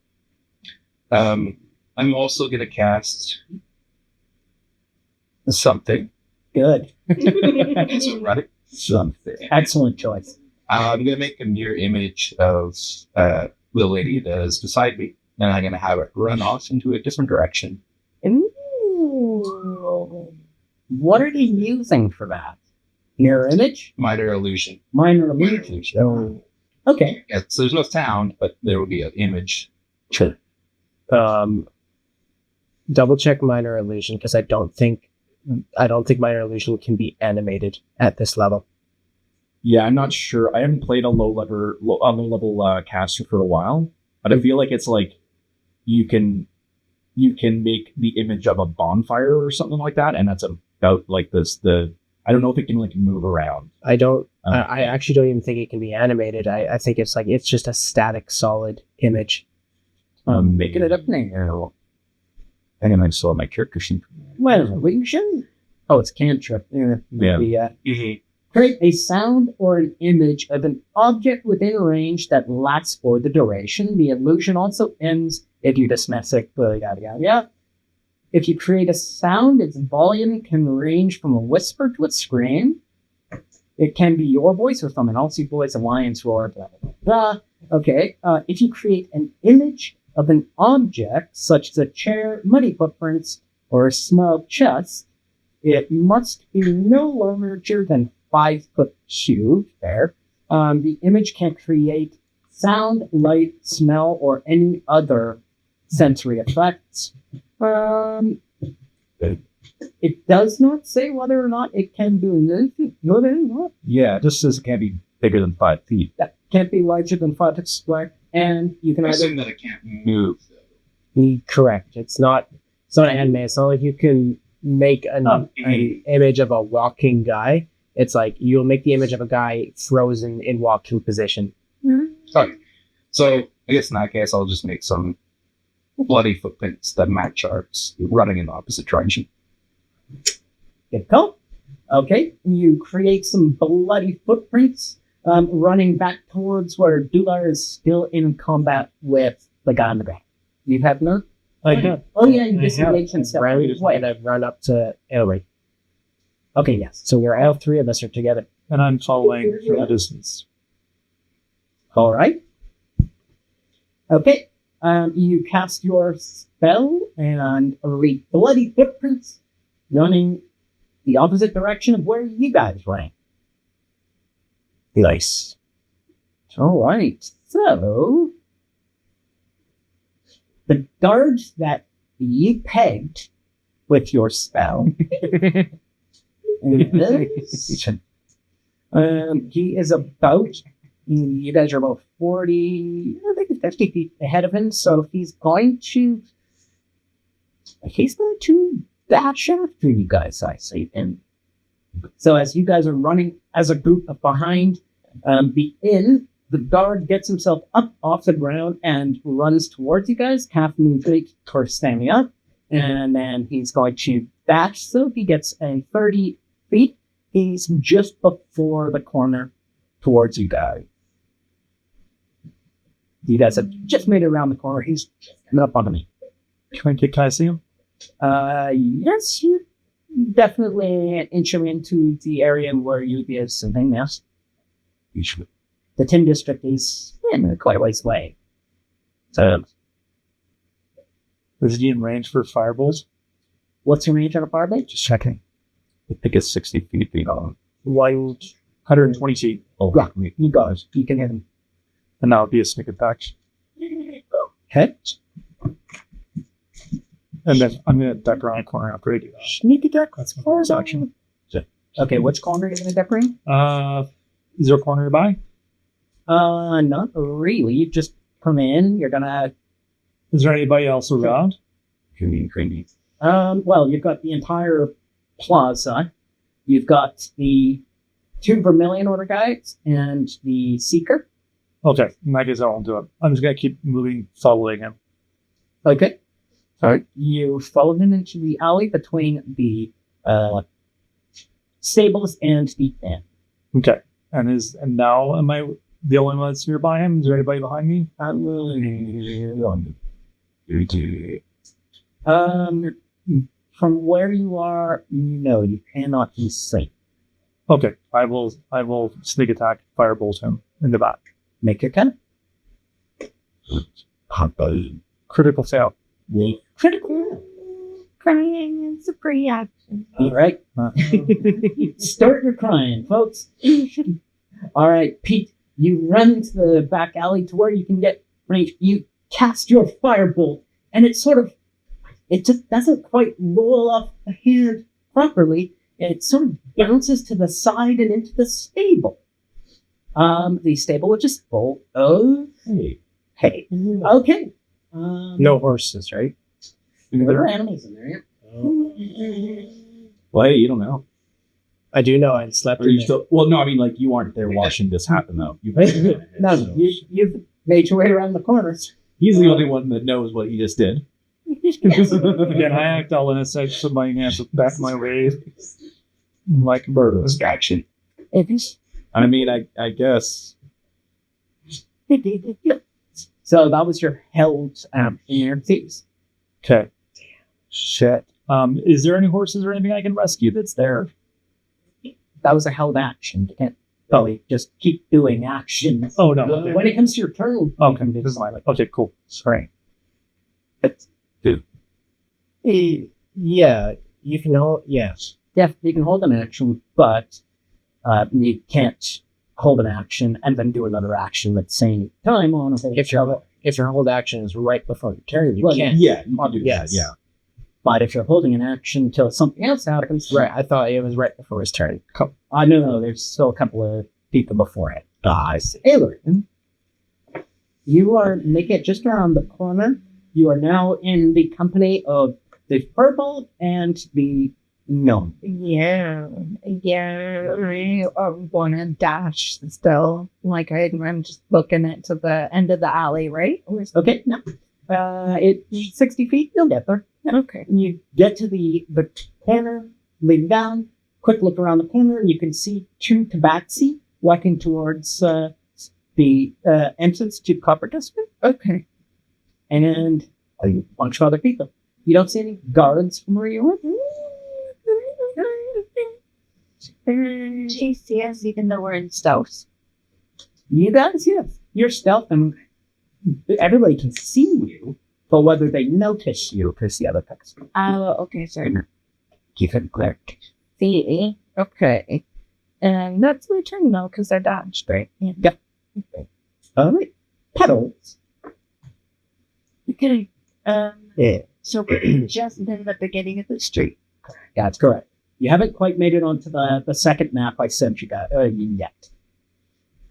I'm also gonna cast something. Good. So run something. Excellent choice. I'm gonna make a mirror image of the lady that is beside me, and I'm gonna have it run off into a different direction. Ooh. What are you using for that? Mirror image? Minor illusion. Minor Minor illusion. illusion. Oh. Okay. Yeah, so there's no sound, but there will be an image. Sure. Double check minor illusion because I don't think minor illusion can be animated at this level. Yeah, I'm not sure. I haven't played a low level caster for a while, but I feel like it's like you can make the image of a bonfire or something like that, and that's about like this. I don't know if it can like move around. I actually don't even think it can be animated. I think it's just a static solid image. Making it up now. I think I might still have my character sheet. Well, illusion? Oh, it's cantrip. Yeah. Create a sound or an image of an object within range that lasts for the duration. The illusion also ends if you dismiss it. Yada, yada, yada. If you create a sound, its volume can range from a whisper to a scream. It can be your voice or someone else's voice, a lion's roar, blah, blah, blah. Okay. If you create an image of an object, such as a chair, muddy footprints, or a small chest, it must be no larger than 5'2". There. The image can create sound, light, smell, or any other sensory effects. It does not say whether or not it can do anything. Yeah, it just says it can't be bigger than 5 feet. That can't be larger than 5 feet square, and you can I either. assume that it can't move. Correct. It's not anime. It's not like you can make an image of a walking guy. It's like you'll make the image of a guy frozen in walking position. Okay. So I guess in that case, I'll just make some bloody footprints that match ours, running in the opposite direction. Good call. Okay, you create some bloody footprints running back towards where Dular is still in combat with the guy on the ground. You have no? I have. Oh yeah, you disengage himself. And I've run up to Elry. Okay, yes. So we're all three of us are together. And I'm following from a distance. All right. Okay. You cast your spell and read bloody footprints running the opposite direction of where you guys ran. Nice. All right. So the guards that you pegged with your spell. He is about. You guys are about 40, I think 50 feet ahead of him. So he's going to dash after you guys, I say. And so as you guys are running as a group up behind the inn, the guard gets himself up off the ground and runs towards you guys, half moving towards standing up. And then he's going to dash. So he gets a 30 feet. He's just before the corner towards you guys. You guys have just made it around the corner. He's coming up onto me. Can I see him? Yes, you definitely enter into the area where you'd be something, yes. Usually. The Tin District is quite a ways away. So, Is he in range for fireballs? what's your range on a fireball? Just checking. I think it's 60 feet long. 120 feet. Oh, Yeah, you got it. You can hit him. And that would be a sneak attack. Hit. And then I'm going to duck around the corner after I do that. Sneak attack. That's my first action. Okay, which corner are you going to decorate? Is there a corner nearby? Not really. You just come in. You're gonna. Is there anybody else around? Creamy. Well, you've got the entire plaza. You've got the 2 Vermilion Order guides and the Seeker. Okay, in that case, I won't do it. I'm just going to keep moving, following him. Okay. Alright. You followed him into the alley between the stables and the inn. Okay. And now am I the only one that's nearby him? Is there anybody behind me? From where you are, no, you cannot be seen. Okay. I will sneak attack, firebolt him in the back. Make your cannon. Critical fail. Critical. Crying is a free action. All right. Start your crying, folks. All right, Pete, you run to the back alley to where you can get range. You cast your firebolt, and it just doesn't quite roll off the hand properly. It sort of bounces to the side and into the stable. The stable was just full of hay. Okay. No horses, right? There are animals in there, yeah. Well, hey, you don't know. I do know I slept Are in you there. still? Well, no, I mean, like, you aren't there watching this happen, though. No, you've made your way around the corners. He's the only one that knows what he just did. Again, I act all innocent, so my hands back my way. Like murder. Distraction. It is. I mean, I guess. So that was your held and thieves. Okay. Shit. Is there any horses or anything I can rescue that's there? That was a held action. You can't probably just keep doing actions. Oh, no. When it comes to your turn, Okay, this is my life. Okay, cool. Sorry. Yeah, you can all. Yes. yeah, you can hold an action, but you can't hold an action and then do another action at the same time on a whole If your hold action is right before your turn, you Well, can't. Yeah, you can do Yes. that. Yeah. But if you're holding an action till something else happens, Right. I thought it was right before his turn. I know there's still a couple of people before it. I see. Taylor, you are making it just around the corner. You are now in the company of the Purple and the Gnome. Yeah, I'm going to dash still. Like I'm just booking it to the end of the alley, right? Okay, no. It's 60 feet, you'll get there. Okay. You get to the corner, lean down, quick look around the corner, and you can see 2 tabaxi walking towards the entrance to Copper District. Okay. And a bunch of other people. You don't see any guards from where you were. GCS, even though we're in stealth. You guys, yes. You're stealth and everybody can see you, but whether they notice you is the other question. Oh, okay, sir. Keep it clear. See. Okay. And that's my turn now because I dodged, right? Yeah. Okay. All right. Petals. Okay. Yeah. So we're just in the beginning of the street. Yeah, that's correct. You haven't quite made it onto the second map I sent you guys yet.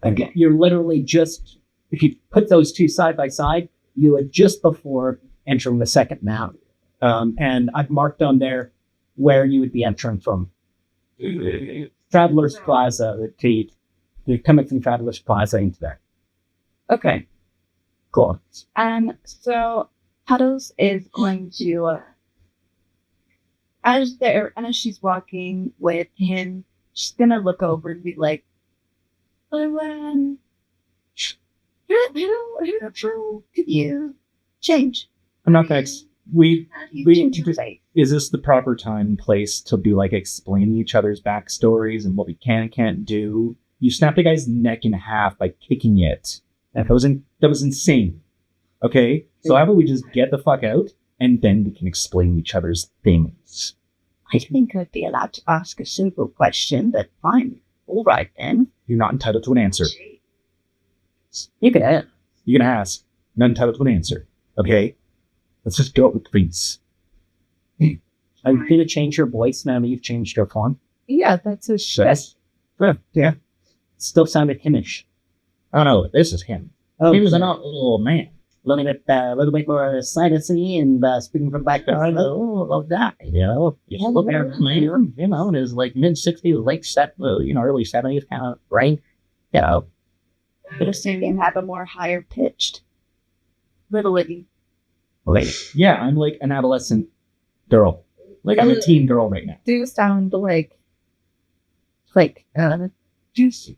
Okay. You're literally just, if you put those 2 side by side, you are just before entering the second map. And I've marked on there where you would be entering from. Travelers Plaza. You're coming from Travelers Plaza into there. Okay. Cool. So Puddles is going to, as she's walking with him, she's gonna look over and be like, "Oh, could you change? I'm not gonna. We How do you we change your just- face?" is this the proper time and place to be like explaining each other's backstories and what we can and can't do? You snapped a guy's neck in half by kicking it. That was insane. Okay, so how about we just get the fuck out and then we can explain each other's things. I think I'd be allowed to ask a simple question, but fine. All right then. You're not entitled to an answer. You can add. You're gonna ask. Not entitled to an answer. Okay, let's just go with please. Are you going to change your voice now that you've changed your form? Yeah, that's a Yes. Yeah. Still sounded himish. Oh no, this is him. Oh, He was an old man. A little bit more sinusy and speaking from background. Oh, love that. Look at him, man. In his like mid 60s, early 70s kind of range. But assuming have a more higher pitched. Yeah, I'm like an adolescent girl. Like I'm a teen girl right now. do sound like just,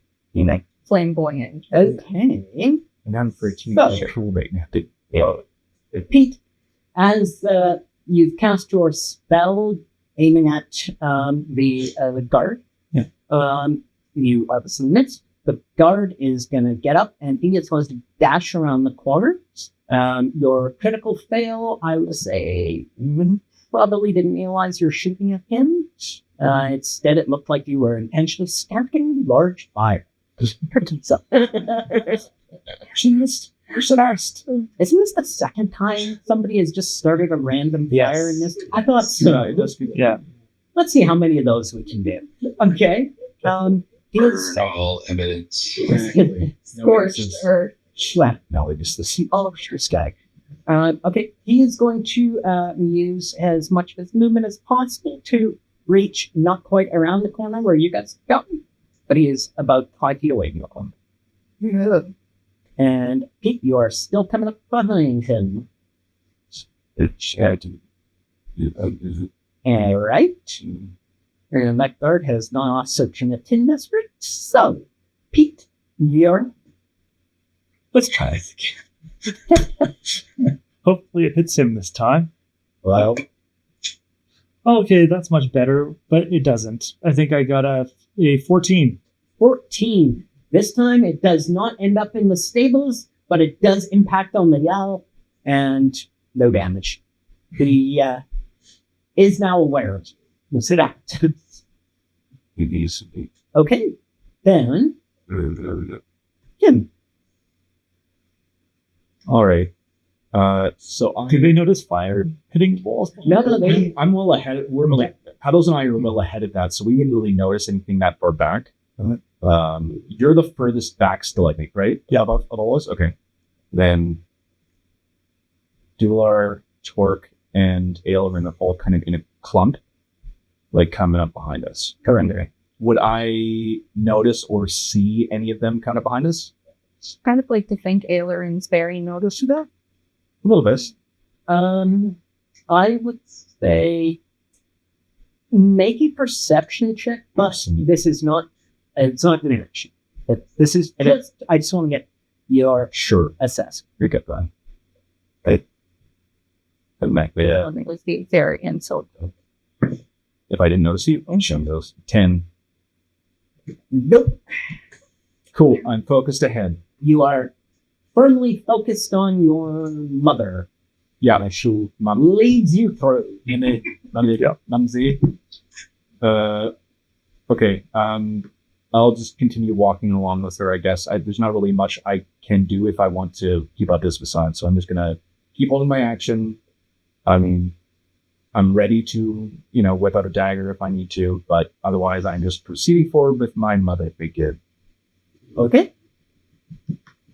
flamboyant. okay. And I'm for a teen So- cool right now. Pete, as you've cast your spell aiming at the guard, you submit. The guard is going to get up and he is supposed to dash around the corners. Your critical fail, I would say, probably didn't realize you're shooting at him. Instead, it looked like you were intentionally starting a large fire. Isn't this the second time somebody has just started a random fire in this? I thought so. Yeah. Let's see how many of those we can do. Okay. Here's All evidence. Scorched earth. No, it is this. oh, this guy. Okay, he is going to use as much of his movement as possible to reach not quite around the corner where you guys go, but he is about 5 feet away from the corner. And Pete, you are still coming up behind him. All right. And that guard has gone off searching the tin district. So, Pete, you're. Let's try this again. Hopefully it hits him this time. Well, Okay, that's much better, but it doesn't. I think I got a 14. 14. This time it does not end up in the stables, but it does impact on the yell, and no damage. He is now aware of it. We'll sit out. Okay, then him. all right. So Did they notice fire hitting walls? No, I'm well ahead. Paddles and I are well ahead of that, so we didn't really notice anything that far back. You're the furthest back still, I think, right? Yeah, about all of us. Okay, then Dular, Torque, and Aileron are all kind of in a clump, like coming up behind us. Correct. Would I notice or see any of them kind of behind us? Kind of like to think Aileron's very noticeable. A little bit. I would say make a perception check, but this is not. It's not an action. This is just. I just want to get your assessment. You're good, Brian. Right. Back I there. don't think it was the very insult. If I didn't notice you, show me those. 10. Nope. Cool. I'm focused ahead. You are firmly focused on your mother. Yeah, my shoe. Mom. Leads you through. Mumsy. Okay. I'll just continue walking along with her, I guess. There's not really much I can do if I want to keep up this facade, so I'm just gonna keep holding my action. I mean, I'm ready to, whip out a dagger if I need to, but otherwise I'm just proceeding forward with my mother figure. Okay.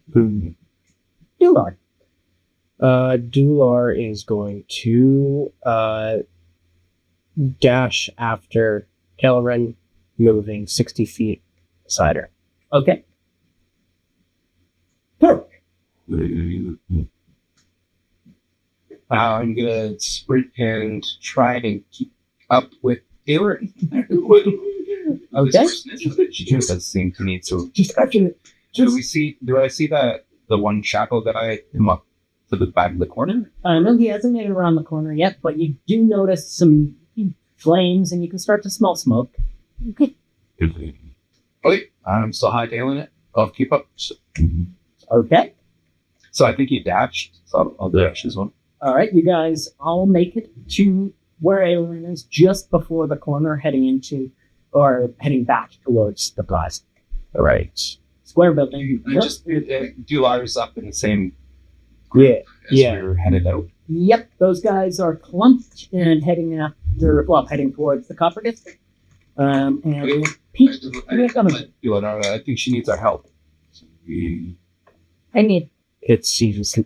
Boom. Dular. Dular is going to dash after Kelleran, moving 60 feet beside her. Okay. Torque. I'm gonna sprint and try to keep up with Aileron. Okay. She just doesn't seem to need to. Just actually. Do I see the one shackle that I am up to the back of the corner? No, he hasn't made it around the corner yet, but you do notice some flames, and you can start to smell smoke. Okay, I'm still hightailing it. I'll keep up. Okay. So I think he dashed. So I'll dash this one. All right, you guys all make it to where Aileron is just before the corner, heading back towards the plaza. All right. Square building. And just Dular's up in the same Yeah. as we were headed out. Yep, those guys are clumped and heading up heading towards the copper district. And Pete, you're coming. Leonardo, I think she needs our help. I need. It seems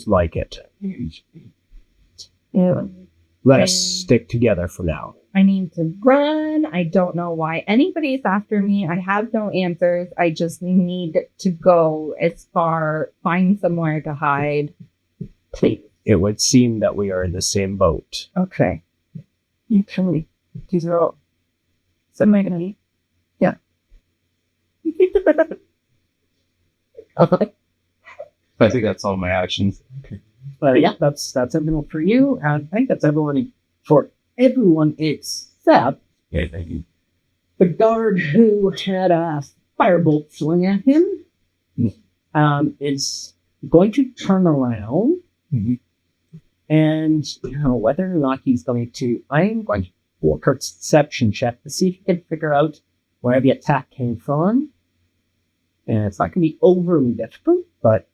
like it. Let us stick together for now. I need to run. I don't know why anybody's after me. I have no answers. I just need to go find somewhere to hide. Please. It would seem that we are in the same boat. Okay. Actually, these are all. Am I gonna eat? Yeah. Okay. I think that's all my actions. Well, yeah, that's everyone for you, and I think that's everyone for everyone except Okay, thank you. the guard who had a firebolt fling at him. Is going to turn around, and whether or not he's going to, I'm going to work a deception check to see if he can figure out where the attack came from. And it's not going to be overly difficult, but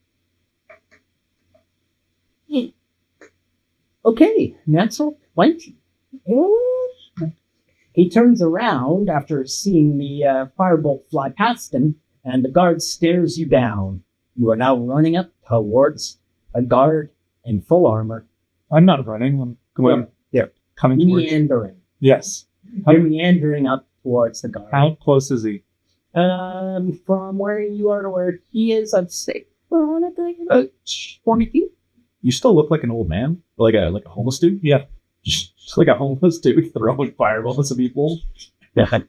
okay, natural 20. He turns around after seeing the firebolt fly past him, and the guard stares you down. You are now running up towards a guard in full armor. I'm not running. I'm going. Yeah. Coming towards. Meandering. Yes. You're meandering up towards the guard. How close is he? From where you are to where he is, I'd say about 20 feet. You still look like an old man, like a homeless dude. Yeah. Just like a homeless dude throwing fireballs at people. I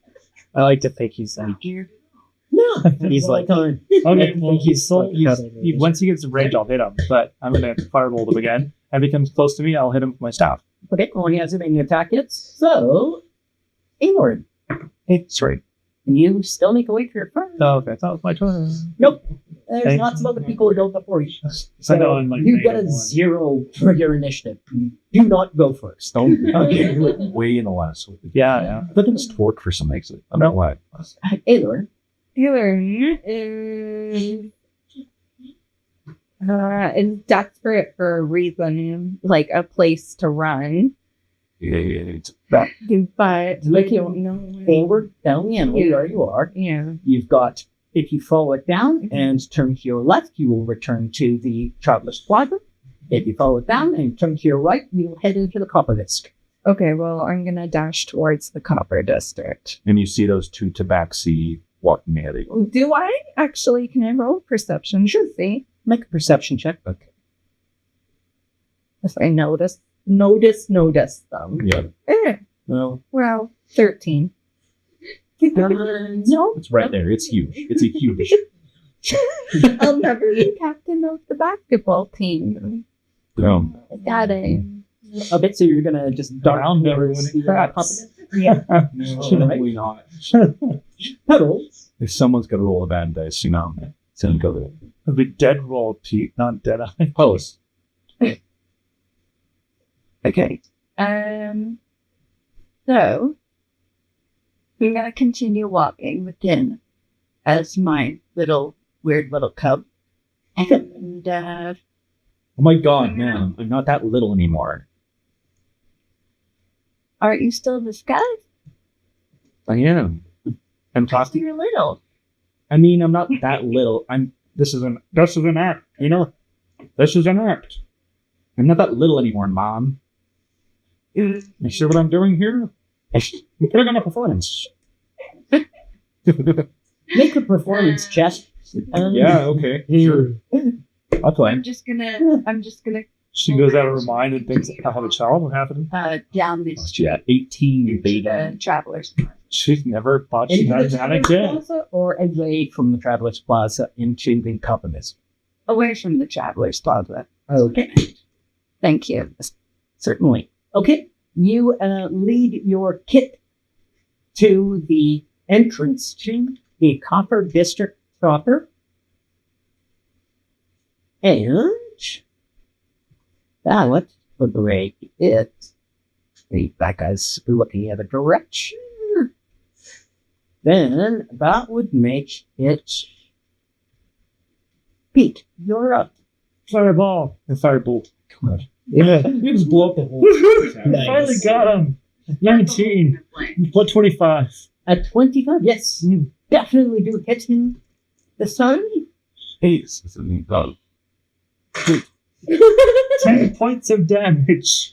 like to think he's like, No, he's like, Okay. think he's like, Once he gets rage, I'll hit him. But I'm gonna firebolt him again. And if he comes close to me, I'll hit him with my staff. okay, well, he hasn't made any attack yet. So, Inward, It's right. you still need to wait for your turn. Oh, okay. That was my turn. Nope. There's Okay. lots of other people who go before you. So I know I'm like you get a negative 1. 0 for your initiative. Do not go first. Don't okay. You're like way in the last. Yeah, yeah. Look at this torque for some exit. I don't know why. Inward, Taylor is desperate for a reason, like a place to run. It's But like you know, forward, down the alley where you are. yeah. You've got, if you follow it down and turn to your left, you will return to the Traveler's Plaza. If you follow it down and turn to your right, you'll head into the Copper District. Okay, well, I'm gonna dash towards the Copper District. and you see those two tabaxi walking at it. Do I actually? Can I roll perception? Sure. See Make a perception check. Okay. if I notice them. Yeah. Well, Well, 13. no. It's right there. It's huge. It's a huge. I'll never be captain of the basketball team. Boom. Got it. Okay, so you're gonna just dart Round towards everyone the Copper Perhaps. District. Yeah. Probably not. Petals. If someone's got to roll a bad dice, it's gonna go there. It'll be dead roll, Pete, not dead eye. Close. Okay. So we're gonna continue walking within as my weird little cub. And Oh my god, man! I'm not that little anymore. are you still disguised? I am. I'm talking. You're little. I mean, I'm not that little. This is an act. This is an act. I'm not that little anymore, Mom. You see what I'm doing here? I'm putting on a performance. Make a performance check. Yeah, okay. Sure. I'll play. I'm just gonna She goes out of her mind and thinks, I have a child. What happened? down this She at 18, baby. travelers. She's never thought she Into had the had a Traveler's kid. Plaza or away from the Traveler's Plaza into the Copper District? Away from the travelers plaza. Okay. Thank you. Certainly. Okay. You lead your kit to the entrance to the Copper District proper. And that would break it. That guy's looking the other direction. Then that would make it Pete, you're up. Fireball. And firebolt. Yeah. You just blow up the whole. Finally got him. 19. What 25? At 25, yes, you definitely do hit him this time. Hey, 10 points of damage.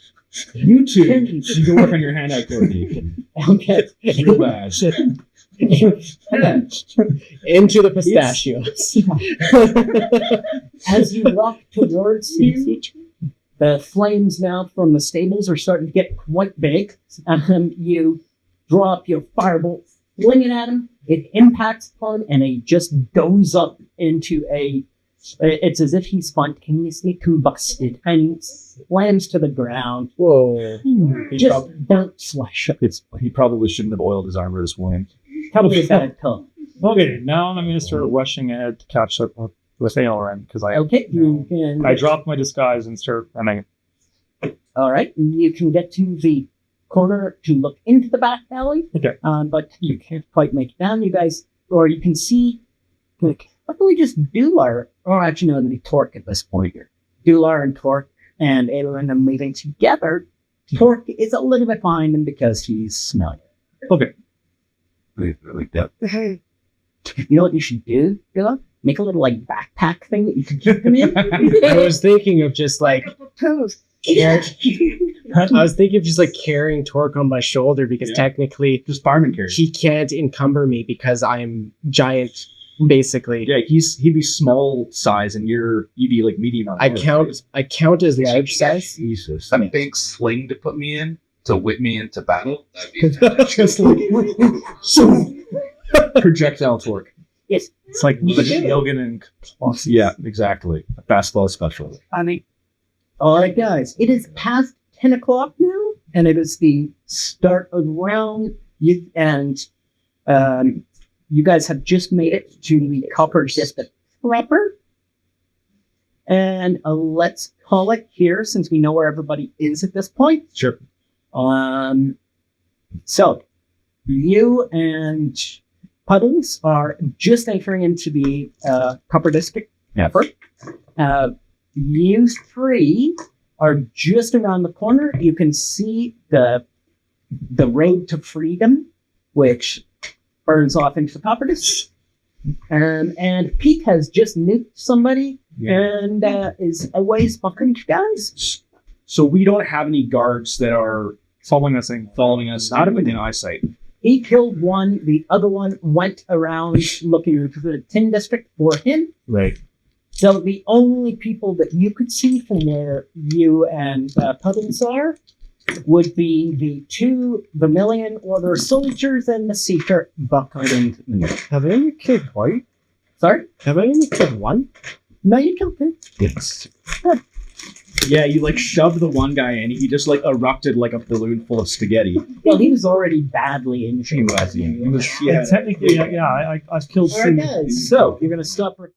you two. You can work on your handout coordination. Okay. Real bad. Into the pistachios. As you walk towards him, the flames now from the stables are starting to get quite big. You draw up your firebolt, fling it at him. It impacts upon him, and it just goes up into a. It's as if he spontaneously combusted and slams to the ground. Whoa. Just burnt flesh. He probably shouldn't have oiled his armor this morning. Probably a bad call. Okay, now I'm going to start rushing ahead to catch up with Aelren because Okay, you can. I dropped my disguise and start running. All right, you can get to the corner to look into the back alley. Okay. But you can't quite make it down. You guys, or you can see, like, what do we just Dular? Or actually, no, it'll be Torque at this point here. Dular and Torque and Aelren are meeting together. Torque is a little bit behind him because he's smelling. Okay. Like that. You know what you should do, Dular? Make a little, like, backpack thing that you can keep him in. I was thinking of just like carrying Torque on my shoulder because technically Just fireman carry. he can't encumber me because I'm giant, basically. Yeah, he'd be small size, and you'd be like medium. I count as large size. Jesus. A big sling to put me in to whip me into battle. That'd be Just like projectile torque. Yes. It's like Logan and Yeah, exactly. A fastball special. All right, guys. It is past 10 o'clock now, and it is the start of round. You guys have just made it to the Copper District proper. And let's call it here, since we know where everybody is at this point. Sure. So, you and Puddles are just entering into the Copper District. Yeah. You three are just around the corner. You can see the road to freedom, which burns off into the Copper District. And Pete has just nuked somebody and is away behind you guys. So we don't have any guards that are following us. not within eyesight. He killed one. The other one went around looking for the Tin District for him. Right. So the only people that you could see from where you and Puddles are would be the two Vermilion Order soldiers and the Seeker bucketing. Have I only killed one? Sorry? Have I only killed one? No, you killed him. Yes. Yeah, you like shoved the one guy and he just like erupted like a balloon full of spaghetti. Well, he was already badly injured. He was, yeah. Technically, I've killed All right, guys. So you're gonna stop.